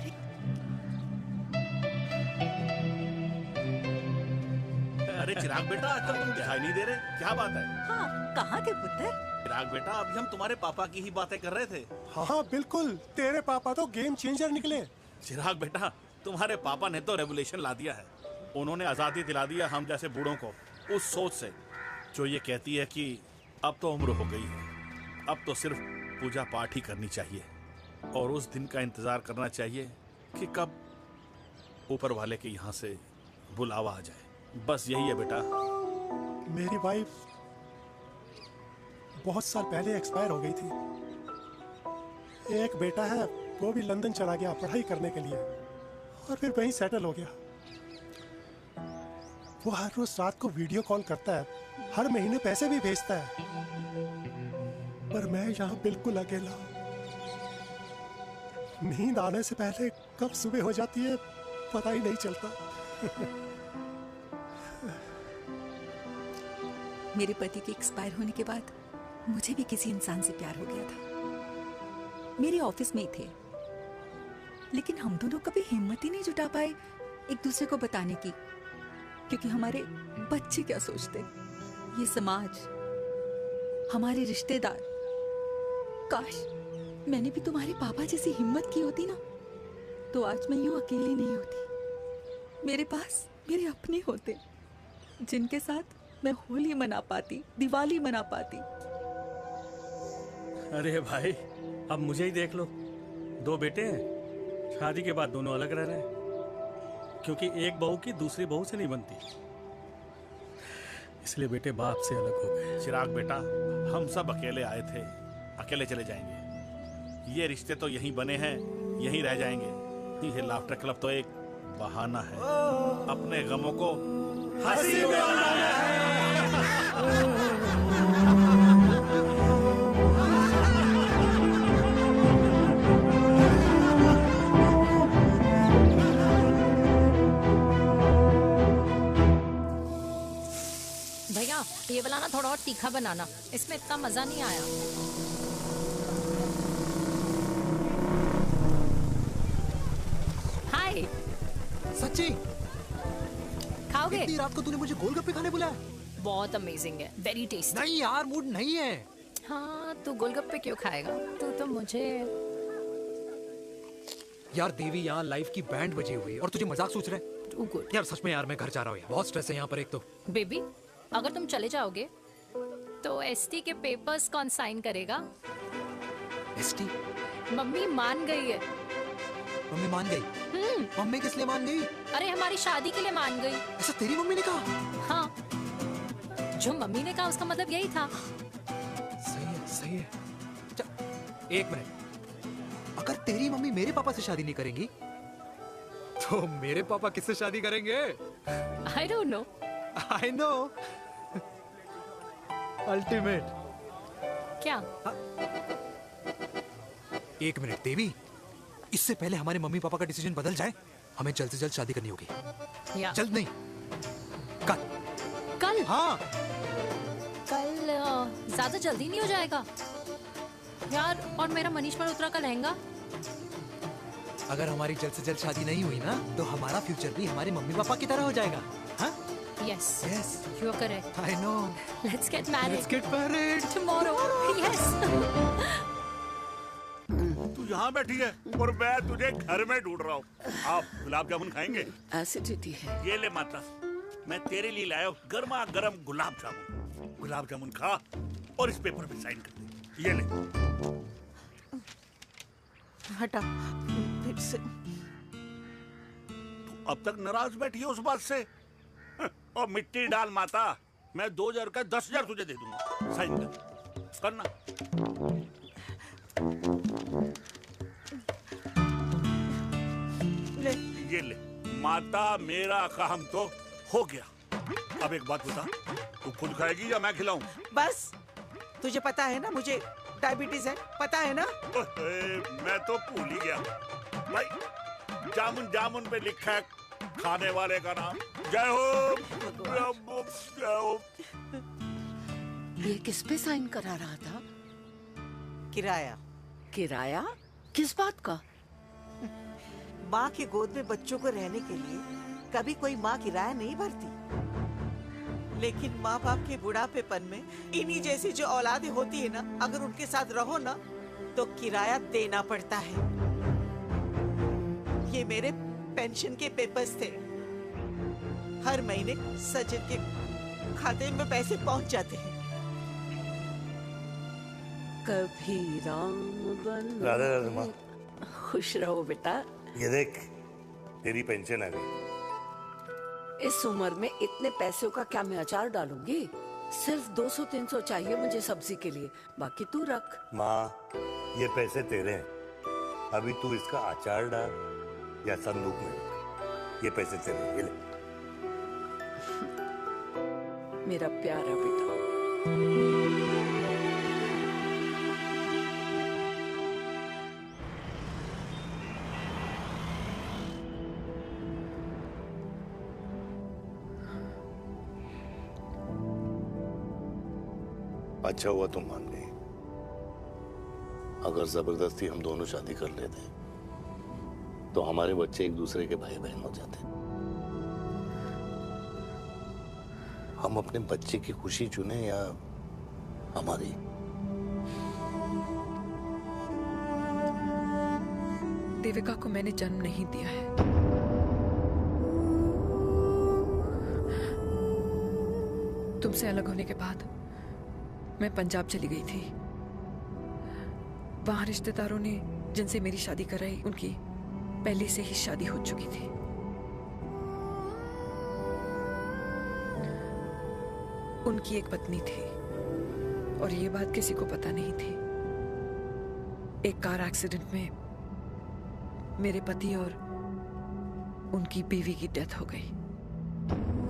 अरे चिराग बेटा, आजकल तुम दिखाई नहीं दे रहे, क्या बात है? हाँ, कहाँ थे पुत्र? चिराग बेटा, अभी हम तुम्हारे पापा की ही बातें कर रहे थे। हाँ बिल्कुल, तेरे पापा तो गेम चेंजर निकले। चिराग बेटा, तुम्हारे पापा ने तो रेवोल्यूशन ला दिया है। उन्होंने आजादी दिला दिया हम जैसे बूढ़ों को उस सोच से जो ये कहती है कि अब तो उम्र हो गई है, अब तो सिर्फ पूजा पाठ ही करनी चाहिए और उस दिन का इंतजार करना चाहिए कि कब ऊपर वाले के यहाँ से बुलावा आ जाए। बस यही है बेटा। मेरी वाइफ बहुत साल पहले एक्सपायर हो गई थी। एक बेटा है, वो भी लंदन चला गया पढ़ाई करने के लिए और फिर वहीं सेटल हो गया। वो हर रोज रात को वीडियो कॉल करता है, हर महीने पैसे भी भेजता है, पर मैं यहाँ बिल्कुल अकेला हूँ। नींद आने से पहले कब सुबह हो जाती है पता ही नहीं चलता। मेरे पति के एक्सपायर होने के बाद मुझे भी किसी इंसान से प्यार हो गया था। मेरे ऑफिस में ही थे, लेकिन हम दोनों कभी हिम्मत ही नहीं जुटा पाए एक दूसरे को बताने की, क्योंकि हमारे बच्चे क्या सोचते, ये समाज, हमारे रिश्तेदार। काश मैंने भी तुम्हारे पापा जैसी हिम्मत की होती ना, तो आज मैं यूं अकेली नहीं होती। मेरे पास मेरे अपने होते, जिनके साथ मैं होली मना पाती, दिवाली मना पाती। अरे भाई, अब मुझे ही देख लो, 2 बेटे हैं, शादी के बाद दोनों अलग रह रहे हैं, क्योंकि एक बहू की दूसरी बहू से नहीं बनती, इसलिए बेटे बाप से अलग हो गए। चिराग बेटा, हम सब अकेले आए थे, अकेले चले जाएंगे। ये रिश्ते तो यहीं बने हैं, यहीं रह जाएंगे। ये लाफ्टर क्लब तो एक बहाना है अपने गमों को हंसी में बनाना है। भैया ये वाला ना थोड़ा और तीखा बनाना, इसमें इतना मजा नहीं आया। हाय। सच्ची? खाओगे? इतनी रात को तूने मुझे गोलगप्पे खाने बुलाया? बहुत अमेजिंग है, वेरी टेस्टी। नहीं यार, मूड नहीं है। हाँ, तू गोलगप्पे क्यों खाएगा? तू तो मुझे यार देवी, यहाँ लाइफ की बैंड बजी हुई है और तुझे मजाक सोच रहा है? Too good. यार सच में यार मैं घर जा रहा हूँ यार, बहुत स्ट्रेस है यहाँ पर एक तो। बेबी, अगर तुम चले जाओगे तो एसटी के पेपर्स कौन साइन करेगा? एसटी? मम्मी मान गई है। मम्मी मान गई? मम्मी किस लिए मान गई? अरे हमारी शादी के लिए मान गई। ऐसा तेरी मम्मी ने कहा? हाँ, जो मम्मी ने कहा उसका मतलब यही था। सही है, सही है। एक मिनट, अगर तेरी मम्मी मेरे पापा से शादी नहीं करेंगी तो मेरे पापा किससे शादी करेंगे? I don't know. I know. Ultimate. क्या? एक मिनट देवी, इससे पहले हमारे मम्मी पापा का डिसीजन बदल जाए, हमें जल्द से जल्द शादी करनी होगी। जल्द नहीं, कल। कल? हाँ। कल ज्यादा जल्दी नहीं हो जाएगा यार? और मेरा मनीष मल्होत्रा का लहंगा? अगर हमारी जल्द से जल्द शादी नहीं हुई ना तो हमारा फ्यूचर भी हमारे मम्मी पापा की तरह हो जाएगा। हाँ? Yes. Yes. You are correct. I know. Let's get married. Let's get married. Tomorrow. Yes. तू यहाँ बैठी है और मैं तुझे घर में ढूंढ रहा हूँ। आप गुलाब जामुन खाएंगे? एसिडिटी है। ये ले माता, मैं तेरे लिए लाया हूँ गर्मा गर्म गुलाब जामुन। गुलाब जामुन खा और इस पेपर पे साइन कर दे। ये ले। हटा फिर से। तू अब तक नाराज बैठी है उस बात से? और मिट्टी डाल माता, मैं 2000 का 10,000 तुझे दे दूंगा। साइन कर, करना। ले। ये ले माता, मेरा काम तो हो गया। अब एक बात बता, तू खुद खाएगी या मैं खिलाऊं? बस, तुझे पता है ना मुझे डायबिटीज है, पता है ना? मैं तो भूल ही गया भाई। जामुन जामुन पे लिखा है खाने वाले का नाम। जय हो, जय हो। ये किस पे साइन करा रहा था? किराया। किराया? किस बात का? माँ के गोद में बच्चों को रहने के लिए कभी कोई माँ किराया नहीं भरती, लेकिन माँ बाप के बुढ़ापेपन में इन्हीं जैसी जो औलादें होती है ना, अगर उनके साथ रहो ना तो किराया देना पड़ता है। ये मेरे पेंशन के पेपर्स थे। हर महीने सचिन के खाते में पैसे पहुंच जाते हैं। कभी राम बन। राधे राधे माँ। खुश रहो बेटा। ये देख, तेरी पेंशन आ गई। इस उम्र में इतने पैसों का क्या मैं अचार डालूंगी? सिर्फ 200-300 चाहिए मुझे सब्जी के लिए, बाकी तू रख। माँ, ये पैसे तेरे हैं, अभी तू इसका अचार डाल या संदूक में रख। ये पैसे तेरे हैं, ये ले। मेरा प्यारा बेटा। अच्छा हुआ तुम मान गई। अगर जबरदस्ती हम दोनों शादी कर लेते तो हमारे बच्चे एक दूसरे के भाई बहन हो जाते। हम अपने बच्चे की खुशी चुने या हमारी? देविका को मैंने जन्म नहीं दिया है। तुमसे अलग होने के बाद मैं पंजाब चली गई थी। वहां रिश्तेदारों ने जिनसे मेरी शादी कराई, उनकी पहले से ही शादी हो चुकी थी। उनकी एक पत्नी थी और ये बात किसी को पता नहीं थी। एक कार एक्सीडेंट में मेरे पति और उनकी बीवी की डेथ हो गई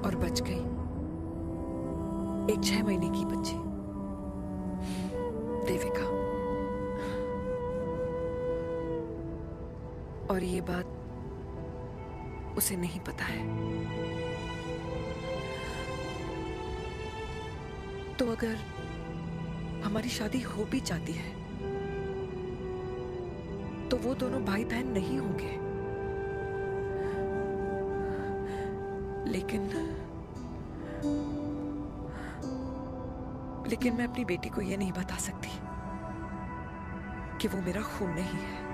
और बच गई एक 6 महीने की बच्ची, देविका। और ये बात उसे नहीं पता है। तो अगर हमारी शादी हो भी जाती है तो वो दोनों भाई बहन नहीं होंगे। लेकिन मैं अपनी बेटी को ये नहीं बता सकती कि वो मेरा खून नहीं है।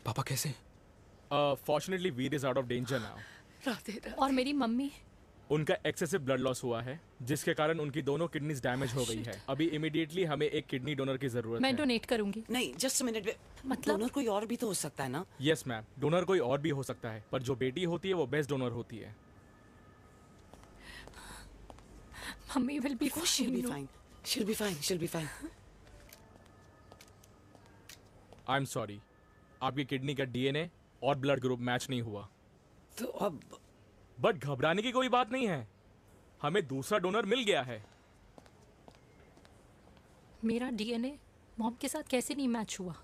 पापा कैसे? Fortunately Veer is out of danger now. Radhe Radhe. और मेरी मम्मी? उनका एक्सेसिव ब्लड लॉस हुआ है जिसके कारण उनकी दोनों किडनीज डैमेज हो गई है। अभी इमीडिएटली हमें एक किडनी डोनर की जरूरत मैं है। डोनेट करूंगी। नहीं, जस्ट मिनट। मतलब डोनर कोई और भी तो हो सकता है ना? यस मैम, डोनर कोई और भी हो सकता है, पर जो बेटी होती है वो बेस्ट डोनर होती है। Mummy will be She'll be fine. She'll be fine. She'll be fine. I am sorry, आपकी किडनी का डीएनए और ब्लड ग्रुप मैच नहीं हुआ। तो अब बट घबराने की कोई बात नहीं है, हमें दूसरा डोनर मिल गया है। मेरा डीएनए मॉम के साथ कैसे नहीं मैच हुआ?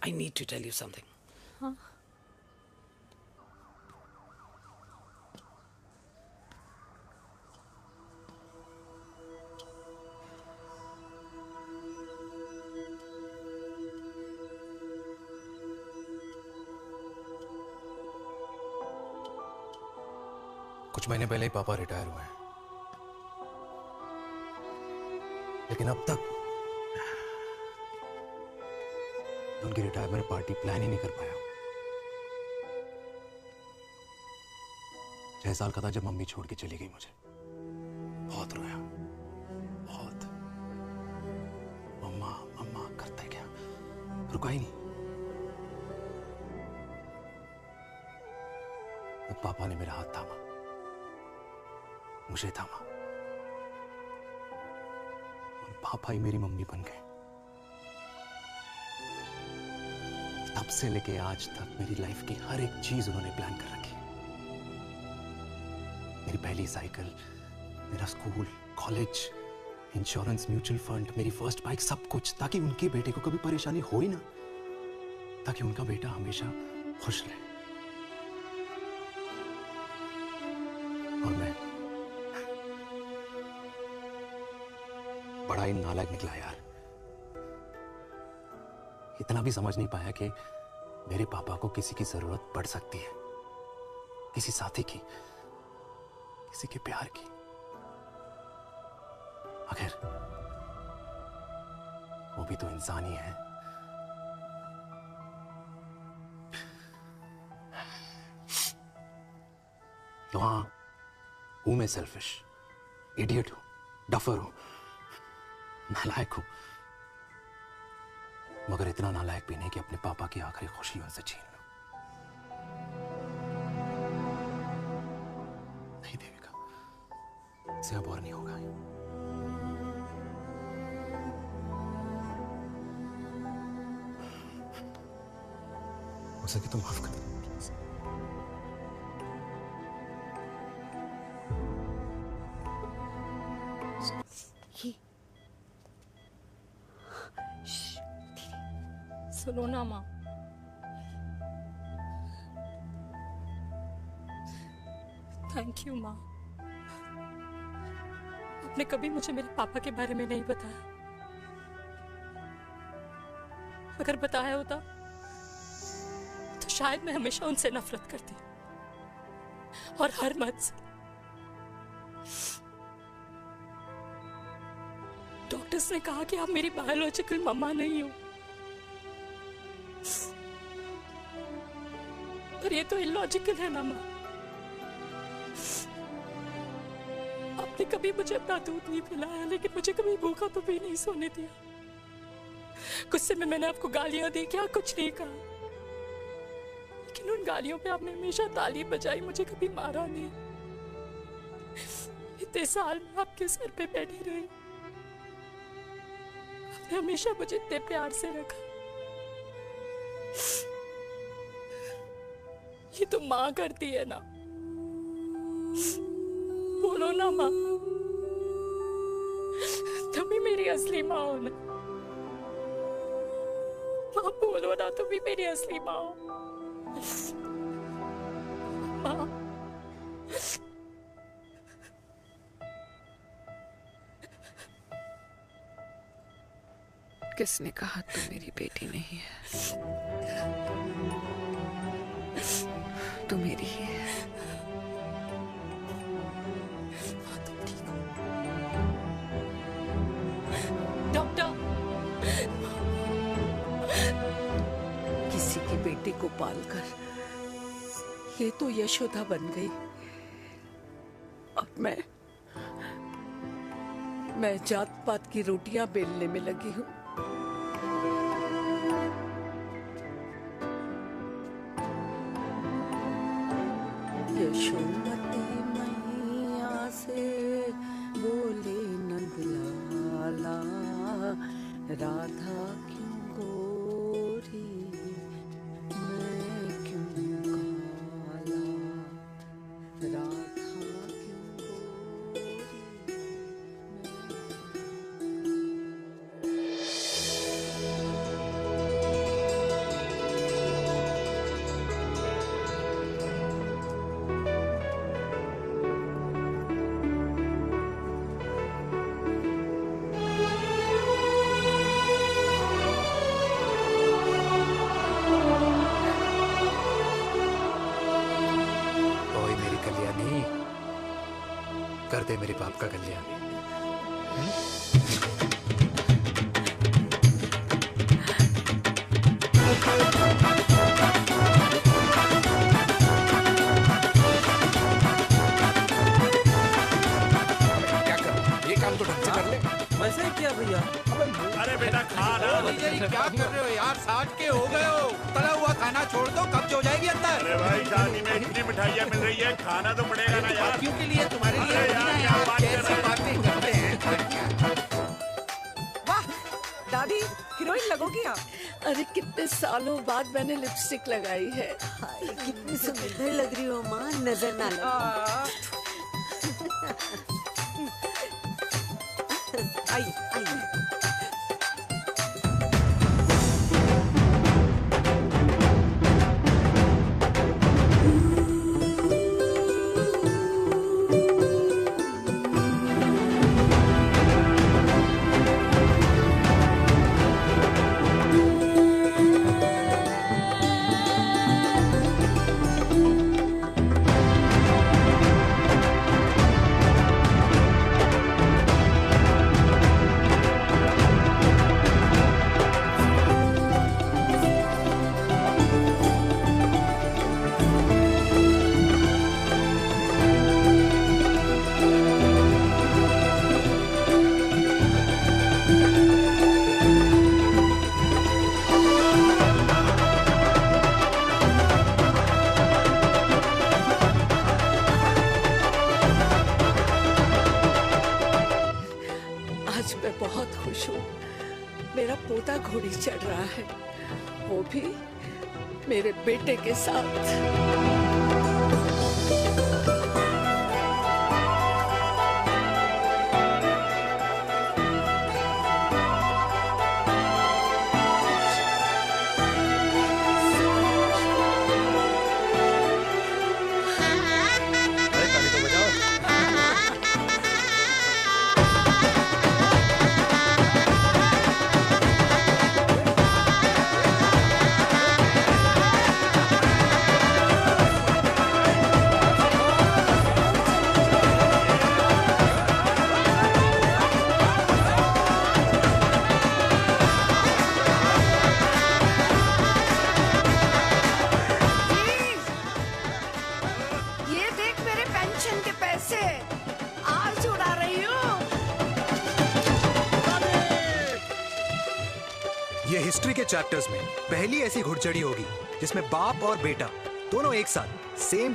I need to tell you something. हाँ। कुछ महीने पहले ही पापा रिटायर हुए हैं, लेकिन अब तक उनकी रिटायरमेंट पार्टी प्लान ही नहीं कर पाया। 6 साल का था जब मम्मी छोड़ के चली गई मुझे। बहुत रोया, बहुत। मम्मा मम्मा करते क्या, रुका ही नहीं। तो पापा ने मेरा हाथ थामा, मुझे थामा, और पापा ही मेरी मम्मी बन गए। तब से लेके आज तक मेरी लाइफ की हर एक चीज उन्होंने प्लान कर रखी। मेरी पहली साइकिल, मेरा school, college, insurance, mutual fund, मेरी फर्स्ट बाइक, सब कुछ, ताकि उनके बेटे को कभी परेशानी हो ही ना, ताकि उनका बेटा हमेशा खुश रहे। और मैं बड़ा ही नालायक निकला यार। इतना भी समझ नहीं पाया कि मेरे पापा को किसी की जरूरत पड़ सकती है, किसी साथी की, किसी के प्यार की। आखिर वो भी तो इंसान ही है। तो हाँ, हूं मैं सेल्फिश, इडियट हूं, डफर हूं, नालायक हूं, मगर इतना नालायक भी नहीं कि अपने पापा की आखिरी खुशी उनसे छीन लूं। नहीं देविका, इससे अब और नहीं होगा। हो सके तो माफ कर दो प्लीज। सुनो ना माँ, थैंक यू माँ। आपने कभी मुझे मेरे पापा के बारे में नहीं बताया। अगर बताया होता तो शायद मैं हमेशा उनसे नफरत करती, और हर मत से। डॉक्टर्स ने कहा कि आप मेरी बायोलॉजिकल मम्मा नहीं हो, पर ये तो इलॉजिकल है ना माँ। आपने कभी मुझे अपना दूध नहीं पिलाया, लेकिन मुझे कभी भूखा तो भी नहीं सोने दिया। गुस्से में मैंने आपको गालियां दी, क्या कुछ नहीं कहा, लेकिन उन गालियों पे आपने हमेशा ताली बजाई, मुझे kभी मारा नहीं। इतने साल में आपके सर पे बैठी रही, आपने हमेशा मुझे इतने प्यार से रखा। ये तो माँ करती है ना, बोलो ना माँ, तुम ही मेरी असली माँ हो ना। माँ बोलो ना, तुम ही मेरी असली माँ हो। माँ, किसने कहा तू मेरी बेटी नहीं है? तू मेरी ही है। डॉक्टर, किसी की बेटी को पालकर ये तो यशोदा बन गई। अब मैं जात पात की रोटियां बेलने में लगी हूँ। यशोमती मैया से बोले नंदलाला, राधा क्यों गोरी मैं क्यों काला, राधा क्यों गोरी। कर दे मेरे बाप का कल्याण। क्या कर, ये काम तो ढंग से कर ले। वैसे क्या भैया? अरे बेटा खा ना। क्या कर रहे हो यार? 60 के हो गए हो। तला हुआ खाना छोड़ दो, कब्ज हो जाएगी अंदर। अरे भाई शादी में इतनी मिठाइयाँ मिल रही है, खाना तो पड़ेगा ना यार। क्यों के लिए तुम्हारे लिए अरे यार क्या बात कर रहे बातें करते हैं। वाह दादी, हीरोइन लगोगी आप। अरे कितने सालों बाद मैंने लिपस्टिक लगाई है। कितनी सुंदर लग रही हो माँ, नजर ना लगे। आई आई। आज मैं बहुत खुश हूँ। मेरा पोता घोड़ी चढ़ रहा है, वो भी मेरे बेटे के साथ। ये देख मेरे पेंशन के पैसे, आज उड़ा रही हूँ। ये हिस्ट्री के चैप्टर्स में पहली ऐसी घुड़चढ़ी होगी जिसमें बाप और बेटा दोनों एक साथ सेम